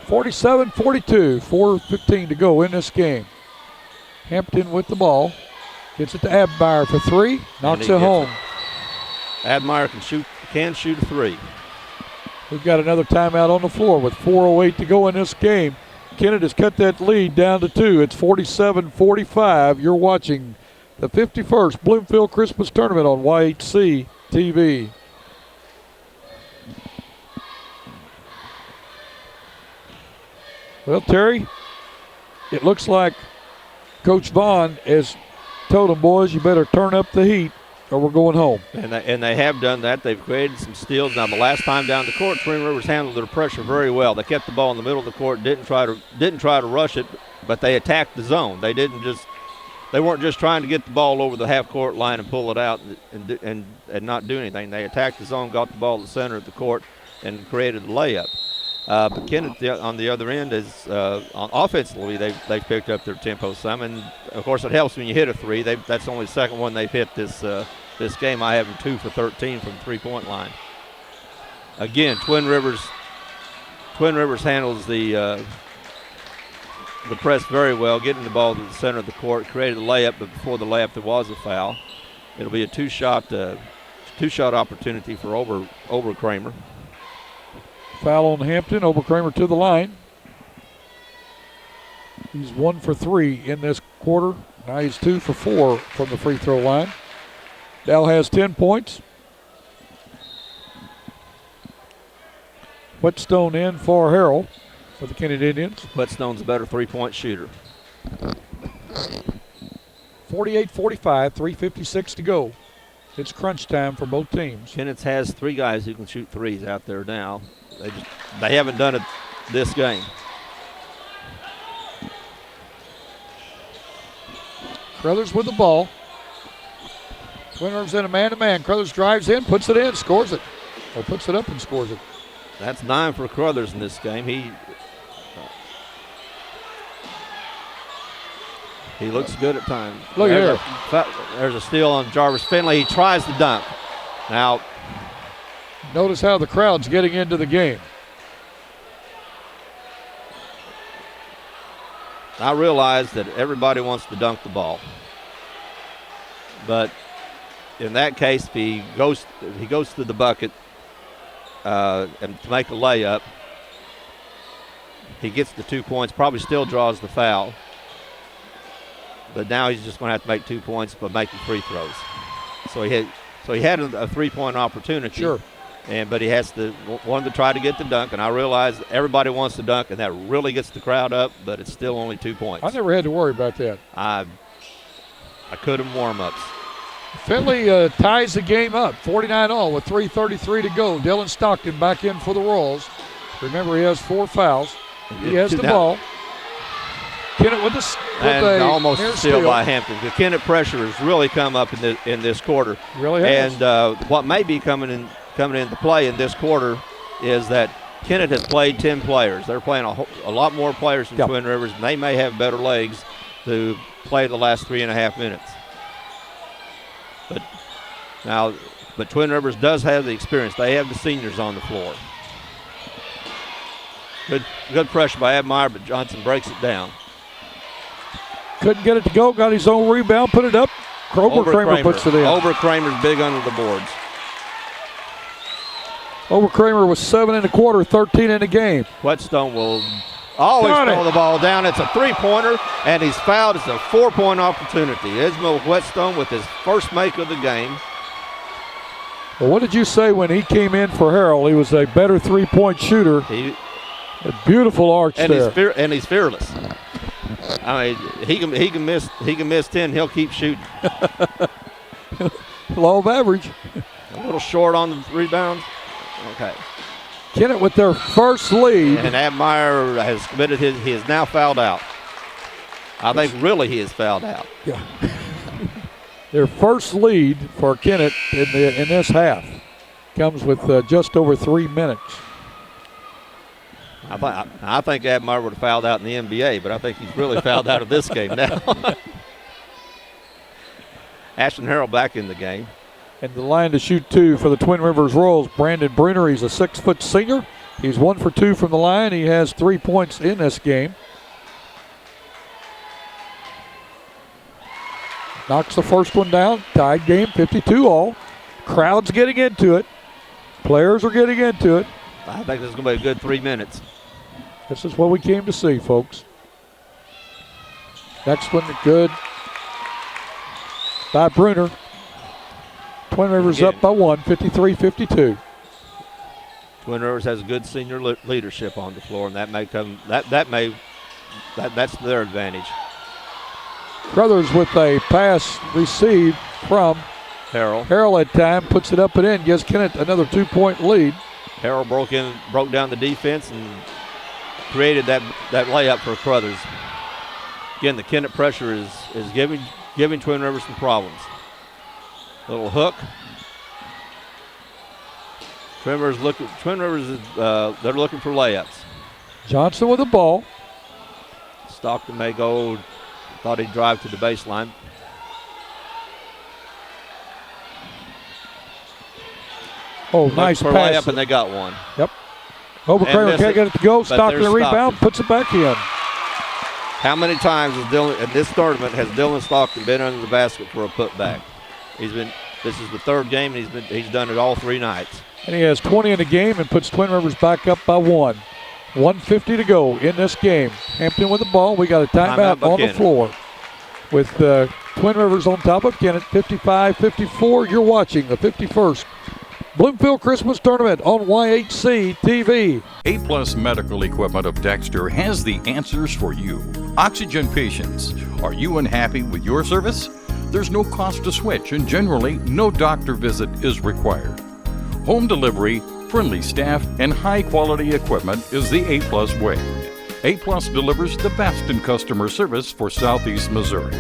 47-42, 4:15 to go in this game. Hampton with the ball. Gets it to Abmeyer for 3, knocks it home. Abmeyer can shoot a 3. We've got another timeout on the floor with 4:08 to go in this game. Kennett has cut that lead down to 2. It's 47-45. You're watching the 51st Bloomfield Christmas Tournament on YHC TV. Well, Terry, it looks like Coach Vaughn has told them, boys, you better turn up the heat or we're going home. And they have done that. They've created some steals. Now, the last time down the court, Twin Rivers handled their pressure very well. They kept the ball in the middle of the court, didn't try to rush it, but they attacked the zone. They weren't just trying to get the ball over the half-court line and pull it out and not do anything. They attacked the zone, got the ball to the center of the court, and created a layup. But Kennett on the other end is offensively they've picked up their tempo some, and of course it helps when you hit a 3. That's only the second one they've hit this game. I have them 2 for 13 from the 3-point line. Again, Twin Rivers handles the press very well, getting the ball to the center of the court, created a layup, but before the layup there was a foul. It'll be a two-shot opportunity for Oberkramer. Foul on Hampton. Oberkramer to the line. He's 1 for 3 in this quarter. Now he's 2 for 4 from the free throw line. Dell has 10 points. Whetstone in for Harrell for the Kennett Indians. Whetstone's a better 3-point shooter. 48-45, 3:56 to go. It's crunch time for both teams. Kennett has 3 guys who can shoot 3s out there now. They haven't done it this game. Crothers with the ball. Twin Rivers in a man-to-man. Crothers drives in, puts it in, scores it. Or puts it up and scores it. That's 9 for Crothers in this game. He looks good at times. Look here. There's a steal on Jarvis Finley. He tries to dunk. Now, notice how the crowd's getting into the game. I realize that everybody wants to dunk the ball. But in that case, if he goes to the bucket and to make a layup, he gets the 2 points, probably still draws the foul. But now he's just going to have to make 2 points by making free throws. So he had a 3-point opportunity. Sure. But he has to try to get the dunk, and I realize everybody wants to dunk, and that really gets the crowd up, but it's still only 2 points. I never had to worry about that. I could have warm-ups. Finley ties the game up, 49-all with 3:33 to go. Dylan Stockton back in for the Royals. Remember, he has 4 fouls. He has the ball. Kennett with a and almost near steal by Hampton. The Kennett pressure has really come up in this quarter. Really has. And what may be coming into play in this quarter is that Kennett has played 10 players. They're playing a lot more players than Twin Rivers, and they may have better legs to play the last 3.5 minutes. But Twin Rivers does have the experience. They have the seniors on the floor. Good pressure by Admire, but Johnson breaks it down. Couldn't get it to go. Got his own rebound. Put it up. Kramer puts it in. Kramer's big under the boards. Kramer was 7 in the quarter, 13 in the game. Whetstone will always throw the ball down. It's a three-pointer, and he's fouled. It's a 4-point opportunity. Ismail Whetstone with his first make of the game. Well, what did you say when he came in for Harrell? He was a better three-point shooter. A beautiful arch there. And he's fearless. I mean, he can miss 10. He'll keep shooting. Law of average. A little short on the rebound. Okay. Kennett with their first lead. And Admire has committed he is now fouled out. I think really he is fouled out. Yeah. Their first lead for Kennett in this half comes with just over 3 minutes. I think Admire would have fouled out in the NBA, but I think he's really fouled out of this game now. Ashton Harrell back in the game. And the line to shoot 2 for the Twin Rivers Royals, Brandon Bruner. He's a 6-foot senior. He's 1 for 2 from the line. He has 3 points in this game. Knocks the first one down. Tied game, 52-all. Crowd's getting into it. Players are getting into it. I think this is going to be a good 3 minutes. This is what we came to see, folks. Next one, good by Bruner. Twin Rivers up by 1, 53-52. Twin Rivers has good senior leadership on the floor, and that may come. That's their advantage. Brothers with a pass received from Harrell. Harrell at time puts it up and in, gives Kennett another 2-point lead. Harrell broke down the defense and created that layup for Crothers. Again, the Kennett pressure is giving Twin Rivers some problems. Little hook. Twin Rivers they're looking for layups. Johnson with the ball. Stockton may go. Thought he'd drive to the baseline. Oh, nice for pass. Layup, and they got one. Yep. Kramer can't get it to go. Stockton the rebound, puts it back in. How many times in this tournament has Dylan Stockton been under the basket for a putback? This is the third game, and he's done it all 3 nights. And he has 20 in the game and puts Twin Rivers back up by 1. 1:50 to go in this game. Hampton with the ball. We got a timeout on the floor with Twin Rivers on top of Kennett, 55-54. You're watching the 51st Bloomfield Christmas Tournament on YHC TV. A-Plus Medical Equipment of Dexter has the answers for you. Oxygen patients, are you unhappy with your service? There's no cost to switch, and generally, no doctor visit is required. Home delivery, friendly staff, and high-quality equipment is the A-Plus way. A-Plus delivers the best in customer service for Southeast Missouri.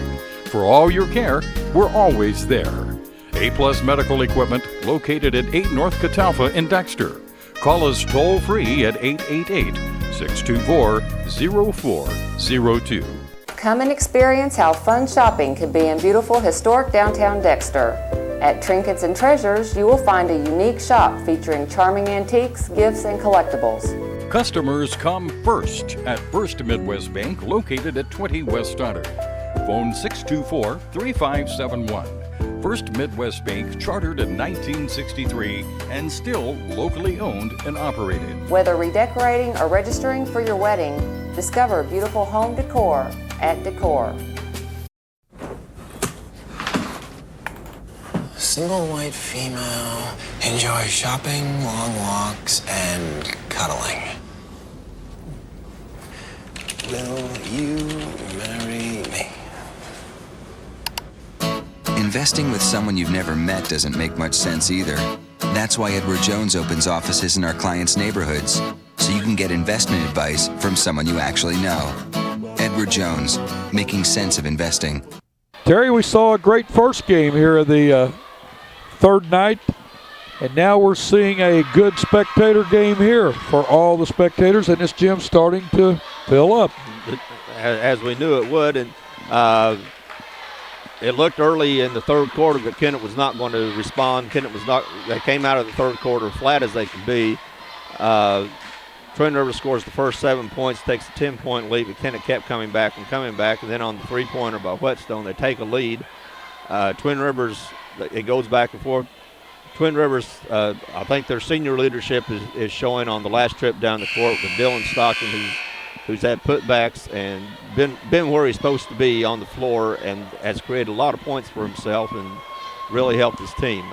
For all your care, we're always there. A-Plus Medical Equipment, located at 8 North Catalpa in Dexter. Call us toll-free at 888-624-0402. Come and experience how fun shopping can be in beautiful historic downtown Dexter. At Trinkets and Treasures, you will find a unique shop featuring charming antiques, gifts, and collectibles. Customers come first at First Midwest Bank, located at 20 West Stoddard. Phone 624-3571. First Midwest Bank, chartered in 1963 and still locally owned and operated. Whether redecorating or registering for your wedding, discover beautiful home decor at Decor. Single white female, enjoy shopping, long walks, and cuddling. Will you marry me? Investing with someone you've never met doesn't make much sense either. That's why Edward Jones opens offices in our clients' neighborhoods, so you can get investment advice from someone you actually know. Edward Edward Jones, making sense of investing. Terry, we saw a great first game here of the third night, and now we're seeing a good spectator game here for all the spectators, and this gym's starting to fill up. As we knew it would, and it looked early in the third quarter that Kennett was not going to respond. They came out of the third quarter flat as they could be. Twin Rivers scores the first 7 points, takes a 10-point lead, but Kennett kept coming back, and then on the three-pointer by Whetstone, they take a lead. Twin Rivers, it goes back and forth. Twin Rivers, I think their senior leadership is showing on the last trip down the court with Dylan Stockton, who's had putbacks and been where he's supposed to be on the floor and has created a lot of points for himself and really helped his team.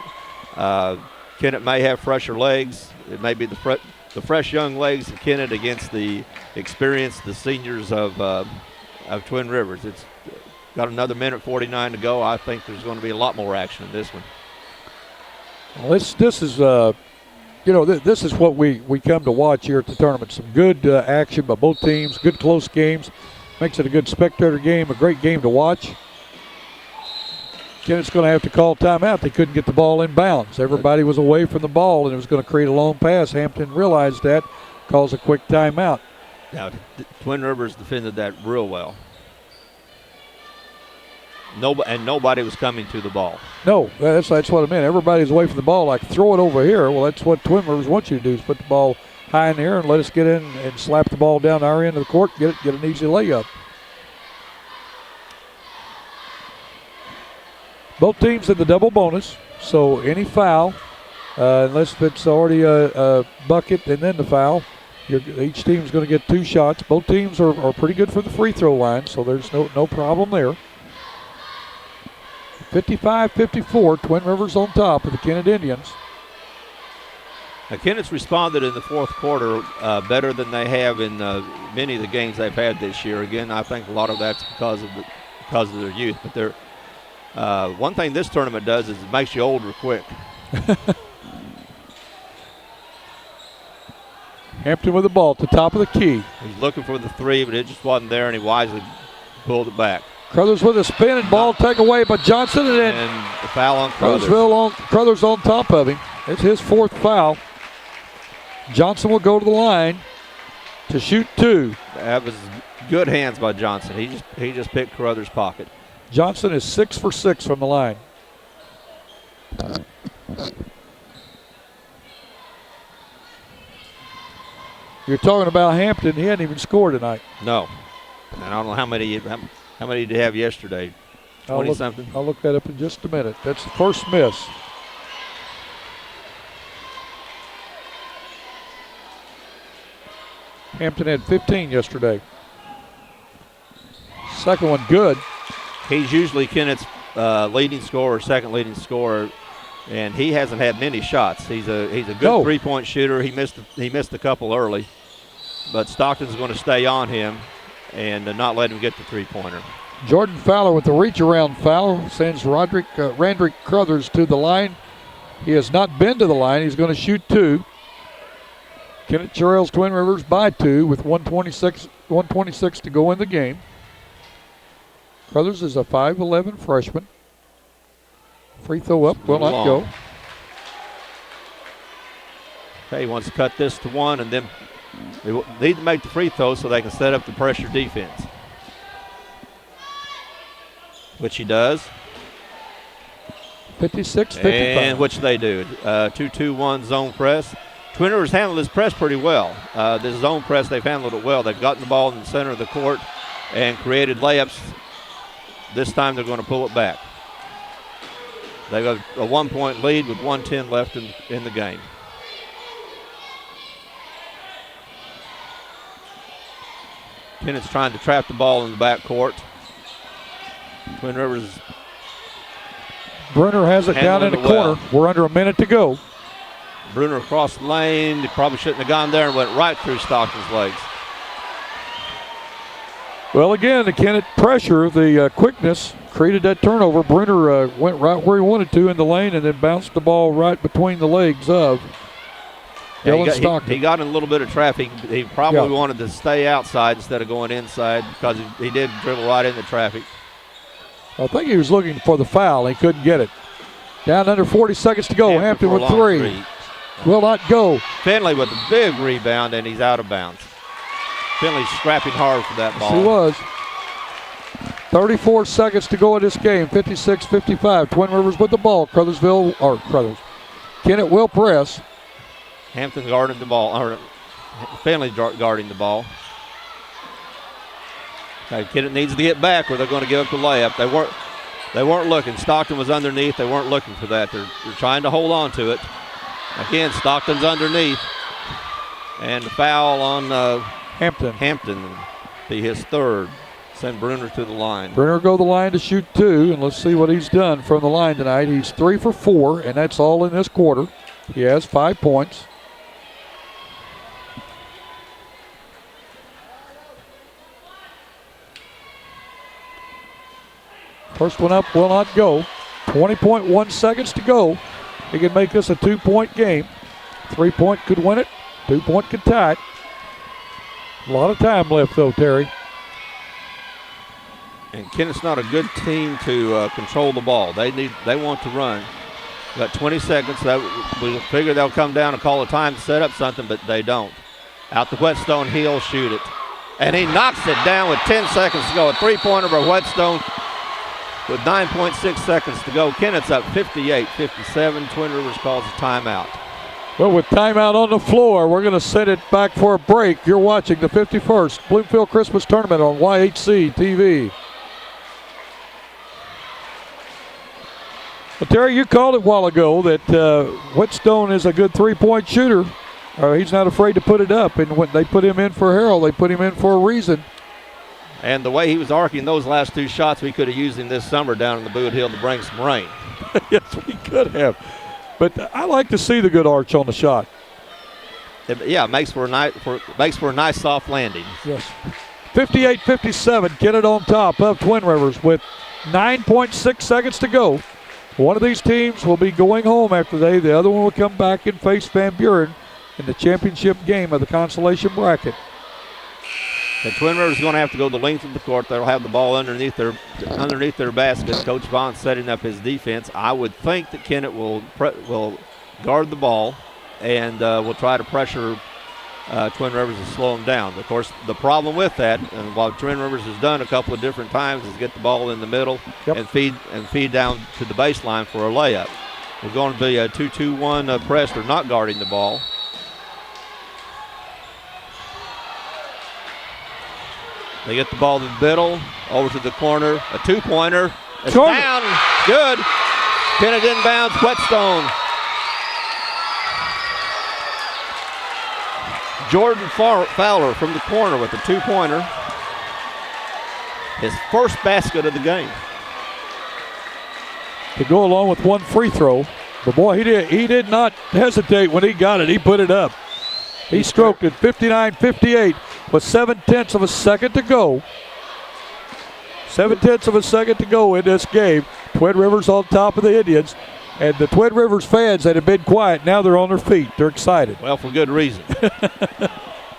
Kennett may have fresher legs. It may be the fresh young legs of Kennett against the experienced, the seniors of Twin Rivers. It's got another minute 49 to go. I think there's going to be a lot more action in this one. Well, this is this is what we come to watch here at the tournament. Some good action by both teams, good close games. Makes it a good spectator game, a great game to watch. Kennett's going to have to call timeout. They couldn't get the ball in bounds. Everybody was away from the ball, and it was going to create a long pass. Hampton realized that, calls a quick timeout. Now, Twin Rivers defended that real well. Nobody was coming to the ball. No, that's what I meant. Everybody's away from the ball. Like, throw it over here. Well, that's what Twin Rivers wants you to do, is put the ball high in the air and let us get in and slap the ball down our end of the court, get an easy layup. Both teams in the double bonus, so any foul, unless it's already a bucket and then the foul, each team's going to get 2 shots. Both teams are pretty good for the free throw line, so there's no problem there. 55-54, Twin Rivers on top of the Kennett Indians. Now, Kennett's responded in the fourth quarter better than they have in many of the games they've had this year. Again, I think a lot of that's because of their youth. But they're one thing this tournament does is it makes you older quick. Hampton with the ball at the top of the key. He's looking for the three, but it just wasn't there, and he wisely pulled it back. Crothers with a spin and ball taken away by Johnson, and then the foul on Crothers. Crothers on top of him. It's his 4th foul. Johnson will go to the line to shoot 2. That was good hands by Johnson. He just picked Crothers' pocket. Johnson is 6 for 6 from the line. You're talking about Hampton. He hadn't even scored tonight. No. And I don't know how many did he have yesterday? 20-something? I'll look that up in just a minute. That's the first miss. Hampton had 15 yesterday. Second one good. He's usually Kennett's leading scorer, second leading scorer, and he hasn't had many shots. He's a good three-point shooter. He missed a couple early, but Stockton's going to stay on him and not let him get the three-pointer. Jordan Fowler with the reach-around foul sends Randrick Crothers to the line. He has not been to the line. He's going to shoot 2. Kennett trails Twin Rivers by 2 with 126 to go in the game. Crothers is a 5'11 freshman. Free throw up, will not go. Okay, he wants to cut this to 1, and then they need to make the free throw so they can set up the pressure defense, which he does. 56-55. And which they do. 2-2-1 zone press. Twin Rivers handled this press pretty well. This zone press, they've handled it well. They've gotten the ball in the center of the court and created layups. This time they're going to pull it back. They've got a 1-point lead with 1:10 left in the game. Kennett's trying to trap the ball in the backcourt. Twin Rivers. Bruner has it down in the corner. We're under a minute to go. Bruner across the lane. He probably shouldn't have gone there and went right through Stockton's legs. Well, again, the Kennett pressure, the quickness, created that turnover. Bruner went right where he wanted to in the lane and then bounced the ball right between the legs of Dylan Stockton. He got in a little bit of traffic. He probably wanted to stay outside instead of going inside because he did dribble right into traffic. I think he was looking for the foul. He couldn't get it. Down under 40 seconds to go. Hampton with three. Will not go. Finley with a big rebound, and he's out of bounds. Finley's scrapping hard for that ball. Yes, he was. 34 seconds to go in this game. 56-55. Twin Rivers with the ball. Kennett will press. Hampton guarding the ball. Or Finley guarding the ball. Okay, Kennett needs to get back or they're going to give up the layup. They weren't looking. Stockton was underneath. They weren't looking for that. They're trying to hold on to it. Again, Stockton's underneath. And the foul on Hampton be his third. Send Bruner to the line. Bruner go the line to shoot two, and let's see what he's done from the line tonight. He's 3 for 4, and that's all in this quarter. He has 5 points. First one up will not go. 20.1 seconds to go. He can make this a 2-point game. 3-point could win it. 2-point could tie it. A lot of time left, though, Terry. And Kennett's not a good team to control the ball. They want to run. Got 20 seconds. We figure they'll come down and call a time to set up something, but they don't. Out to Whetstone, he'll shoot it. And he knocks it down with 10 seconds to go. A three-pointer by Whetstone with 9.6 seconds to go. Kennett's up 58-57. Twin Rivers calls a timeout. Well, with timeout on the floor, we're going to set it back for a break. You're watching the 51st Bloomfield Christmas Tournament on YHC TV. Well, Terry, you called it a while ago that Whetstone is a good three-point shooter. He's not afraid to put it up, and when they put him in for Harrell, they put him in for a reason. And the way he was arcing those last two shots, we could have used him this summer down in the Boot Hill to bring some rain. Yes, we could have. But I like to see the good arch on the shot. It makes for a nice soft landing. Yes. 58-57, Kennett on top of Twin Rivers with 9.6 seconds to go. One of these teams will be going home after today. The other one will come back and face Van Buren in the championship game of the consolation bracket. The Twin Rivers is going to have to go the length of the court. They'll have the ball underneath their basket. Coach Vaughn's setting up his defense. I would think that Kennett will guard the ball and will try to pressure Twin Rivers to slow them down. Of course, the problem with that, and what Twin Rivers has done a couple of different times, is get the ball in the middle and feed down to the baseline for a layup. We're going to be a 2-2-1 press. They're not guarding the ball. They get the ball to the middle, over to the corner, a two-pointer. It's down, good. Kennett inbounds, Whetstone. Jordan Fowler from the corner with a two-pointer. His first basket of the game. To go along with one free throw. But boy, he did not hesitate when he got it. He put it up. He stroked it 59-58 with 7/10 of a second to go. 7/10 of a second to go in this game. Twin Rivers on top of the Indians. And the Twin Rivers fans that have been quiet, now they're on their feet. They're excited. Well, for good reason.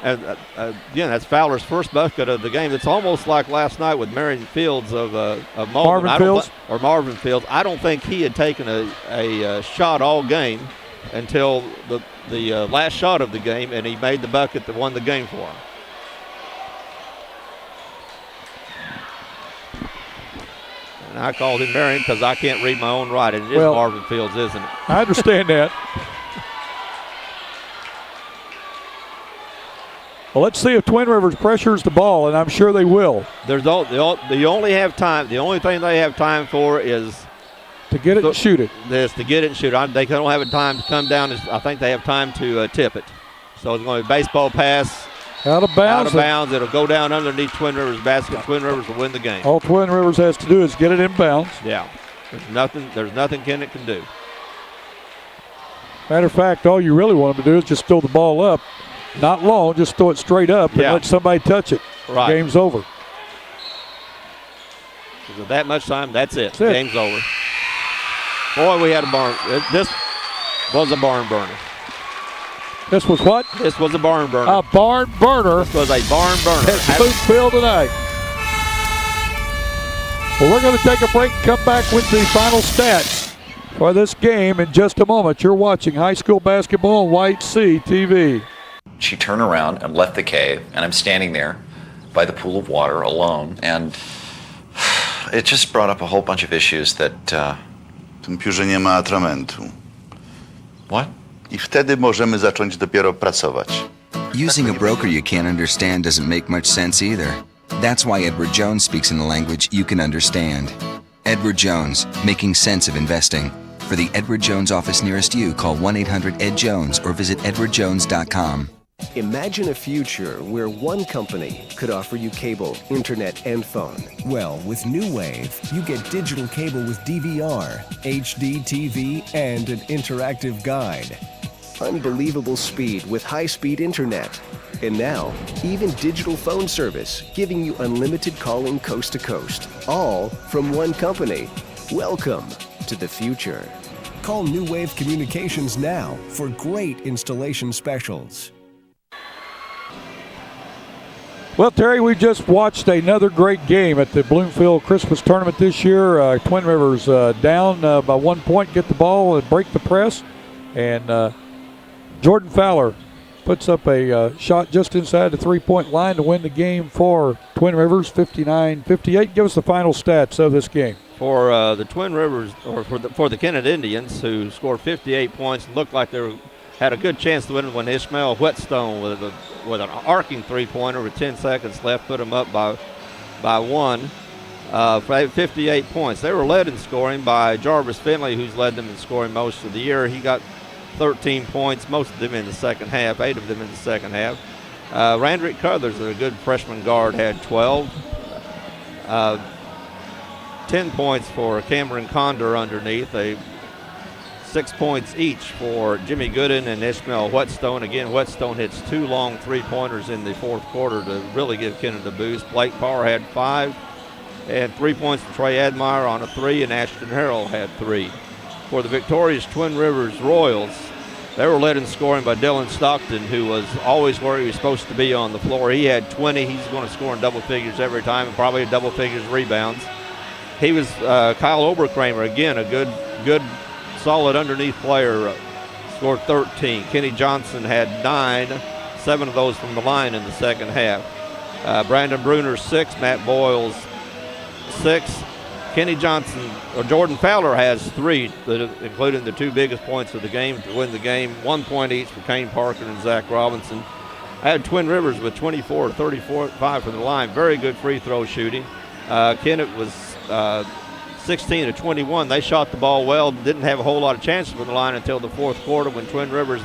And again, that's Fowler's first bucket of the game. It's almost like last night with Marion Fields of Marvin Fields. Marvin Fields. I don't think he had taken a shot all game until the last shot of the game, and he made the bucket that won the game for him. And I called him Marion because I can't read my own writing. It is Marvin Fields, isn't it? I understand that. Well, let's see if Twin Rivers pressures the ball, and I'm sure they will. They only have time. The only thing they have time for is to get it and shoot it. Is to get it and shoot it. They don't have time to come down. I think they have time to tip it. So it's going to be a baseball pass. Out of bounds. Out of bounds. It'll go down underneath Twin Rivers' basket. Twin Rivers will win the game. All Twin Rivers has to do is get it in bounds. Yeah. There's nothing Kennett can do. Matter of fact, all you really want them to do is just throw the ball up. Not long, just throw it straight up and let somebody touch it. Right. Game's over. With that much time, that's it. Game's over. Boy, we had a barn. This was a barn burner. This was what? This was a barn burner. A barn burner. This was a barn burner. At Bloomfield tonight. Well, we're going to take a break and come back with the final stats for this game in just a moment. You're watching high school basketball on White Sea TV. She turned around and left the cave, and I'm standing there by the pool of water alone, and it just brought up a whole bunch of issues that... W tym piórze nie ma atramentu. What? I wtedy możemy zacząć dopiero pracować. Using a broker you can't understand doesn't make much sense either. That's why Edward Jones speaks in the language you can understand. Edward Jones, making sense of investing. For the Edward Jones office nearest you, call 1-800-ED-JONES or visit edwardjones.com. Imagine a future where one company could offer you cable, internet, and phone. Well, with New Wave, you get digital cable with DVR, HD TV, and an interactive guide. Unbelievable speed with high-speed internet. And now, even digital phone service, giving you unlimited calling coast to coast. All from one company. Welcome to the future. Call New Wave Communications now for great installation specials. Well, Terry, we just watched another great game at the Bloomfield Christmas Tournament this year. Twin Rivers down by 1 point, get the ball and break the press. And Jordan Fowler puts up a shot just inside the three-point line to win the game for Twin Rivers, 59-58. Give us the final stats of this game. For the Twin Rivers, or for the Kennett Indians, who scored 58 points, looked like they had a good chance to win when Ishmael Whetstone with an arcing three-pointer with 10 seconds left put them up by one for 58 points. They were led in scoring by Jarvis Finley, who's led them in scoring most of the year. He got 13 points, most of them in the second half, 8 of them in the second half. Randrick Cuthers, a good freshman guard, had 12. 10 points for Cameron Condor underneath. 6 points each for Jimmy Gooden and Ishmael Whetstone. Again, Whetstone hits 2 long three-pointers in the fourth quarter to really give Kennett a boost. Blake Parr had 5, and 3 points for Trey Admire on a 3, and Ashton Harrell had 3. For the victorious Twin Rivers Royals, they were led in scoring by Dylan Stockton, who was always where he was supposed to be on the floor. He had 20. He's going to score in double figures every time, and probably double figures rebounds. He was Kyle Oberkramer, again, a good, solid underneath player, scored 13. Kenny Johnson had 9, 7 of those from the line in the second half. Brandon Bruner 6, Matt Boyles 6. Kenny Johnson, or Jordan Fowler has 3, including the 2 biggest points of the game to win the game. 1 point each for Kane Parker and Zach Robinson. I had Twin Rivers with 24, 34, 5 from the line. Very good free throw shooting. Kennett was 16 of 21. They shot the ball well, didn't have a whole lot of chances from the line until the fourth quarter when Twin Rivers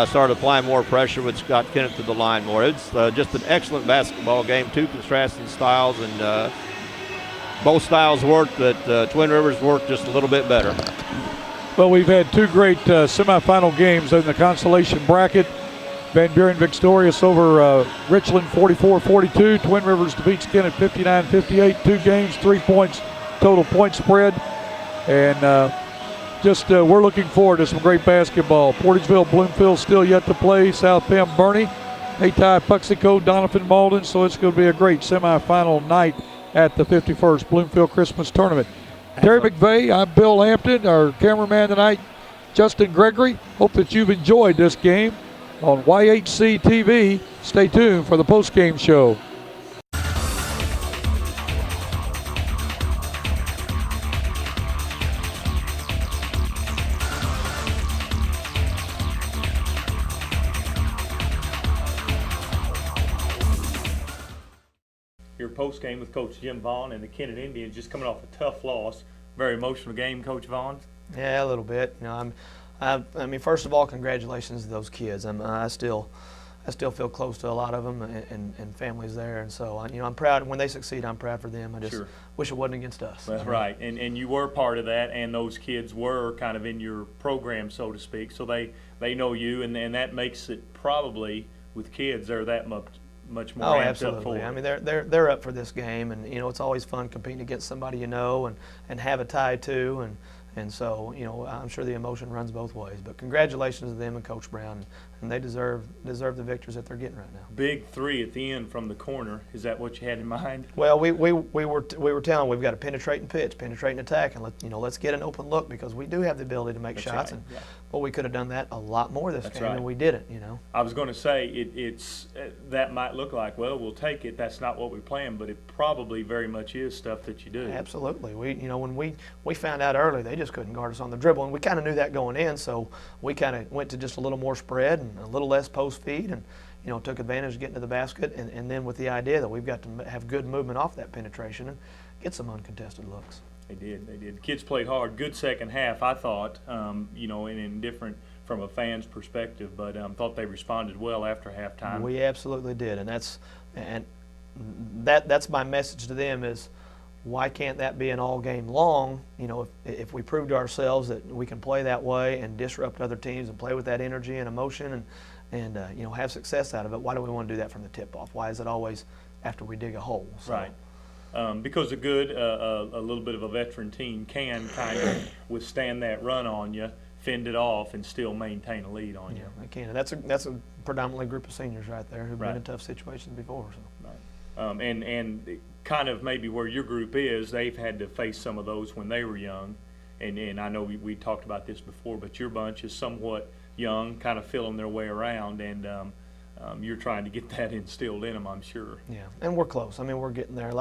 started applying more pressure, which got Kennett to the line more. It's just an excellent basketball game, 2 contrasting styles, and both styles worked, but Twin Rivers worked just a little bit better. Well, we've had 2 great semifinal games in the consolation bracket. Van Buren victorious over Richland 44-42. Twin Rivers defeats Kennett 59-58. 2 games, 3 points total point spread. And we're looking forward to some great basketball. Portageville, Bloomfield still yet to play. South Bend, Bernie, Hayti, Puxico, Donovan, Malden. So it's going to be a great semifinal night at the 51st Bloomfield Christmas Tournament. Terry McVeigh, I'm Bill Hampton. Our cameraman tonight, Justin Gregory. Hope that you've enjoyed this game on YHC TV. Stay tuned for the post-game show. Your post game with Coach Jim Vaughn and the Kennett Indians, just coming off a tough loss. Very emotional game, Coach Vaughn. Yeah, a little bit. You know, I mean, first of all, congratulations to those kids. I still feel close to a lot of them and families there, and so you know, I'm proud. When they succeed, I'm proud for them. I just wish it wasn't against us. Well, right, and you were part of that, and those kids were kind of in your program, so to speak. So they know you, and that makes it probably with kids they're that much more amped absolutely. up for it. I mean, they're up for this game, and you know, it's always fun competing against somebody you know and have a tie to, and so you know, I'm sure the emotion runs both ways. But congratulations to them and Coach Brown and they deserve the victories that they're getting right now. Big three at the end from the corner. Is that what you had in mind? Well, we were telling them we've got to penetrate and pitch, penetrate and attack, and let's get an open look, because we do have the ability to make That's shots. right, And yeah. well, we could have done that a lot more this That's game, right. and we didn't. I was going to say it's that might look like, well, we'll take it. That's not what we planned, but it probably very much is stuff that you do. Absolutely. When we found out early, they just couldn't guard us on the dribble, and we kind of knew that going in, so we kind of went to just a little more spread and a little less post feed, and took advantage of getting to the basket, and then with the idea that we've got to have good movement off that penetration and get some uncontested looks. They did. The kids played hard. Good second half, I thought, and indifferent from a fan's perspective, but thought they responded well after halftime. We absolutely did, and that's my message to them is, why can't that be an all game long? If we prove to ourselves that we can play that way and disrupt other teams and play with that energy and emotion and have success out of it, why do we want to do that from the tip off? Why is it always after we dig a hole? So, Right. Because a little bit of a veteran team can kind of withstand that run on you, fend it off, and still maintain a lead on you. They can. That's a predominantly group of seniors right there who've been in tough situations before. So. Right. And kind of maybe where your group is, they've had to face some of those when they were young. And I know we talked about this before, but your bunch is somewhat young, kind of feeling their way around, and you're trying to get that instilled in them, I'm sure. Yeah, and we're close. We're getting there.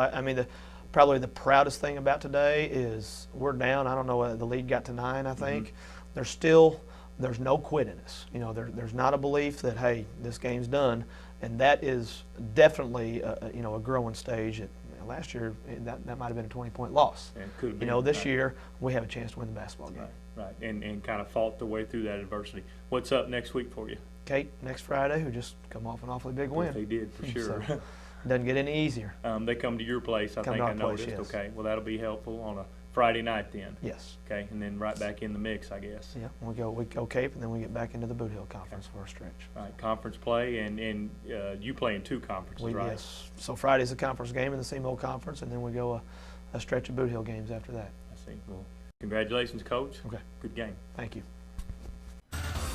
Probably the proudest thing about today is we're down. I don't know, the lead got to 9, I think. Mm-hmm. There's no quit in us. There's not a belief that, hey, this game's done, and that is definitely a growing stage. Last year, that might have been a 20-point loss. And could have been, this year, we have a chance to win the basketball game. Right. And kind of fought the way through that adversity. What's up next week for you? Kate, next Friday, who just come off an awfully big win. They did, for sure. So, doesn't get any easier. They come to your place, I think I noticed. Yes. Okay, well, that'll be helpful on a Friday night then. Yes. Okay, and then right back in the mix, I guess. Yeah, we go Cape, and then we get back into the Boot Hill Conference for a stretch. All right, conference play, and you play in 2 conferences, right? Yes. So Friday's a conference game in the SEMO Conference, and then we go a stretch of Boot Hill games after that. I see. Well, congratulations, Coach. Okay. Good game. Thank you.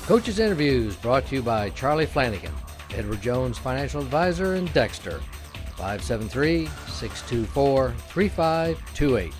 Coaches Interviews brought to you by Charlie Flanagan, Edward Jones Financial Advisor in Dexter, 573-624-3528.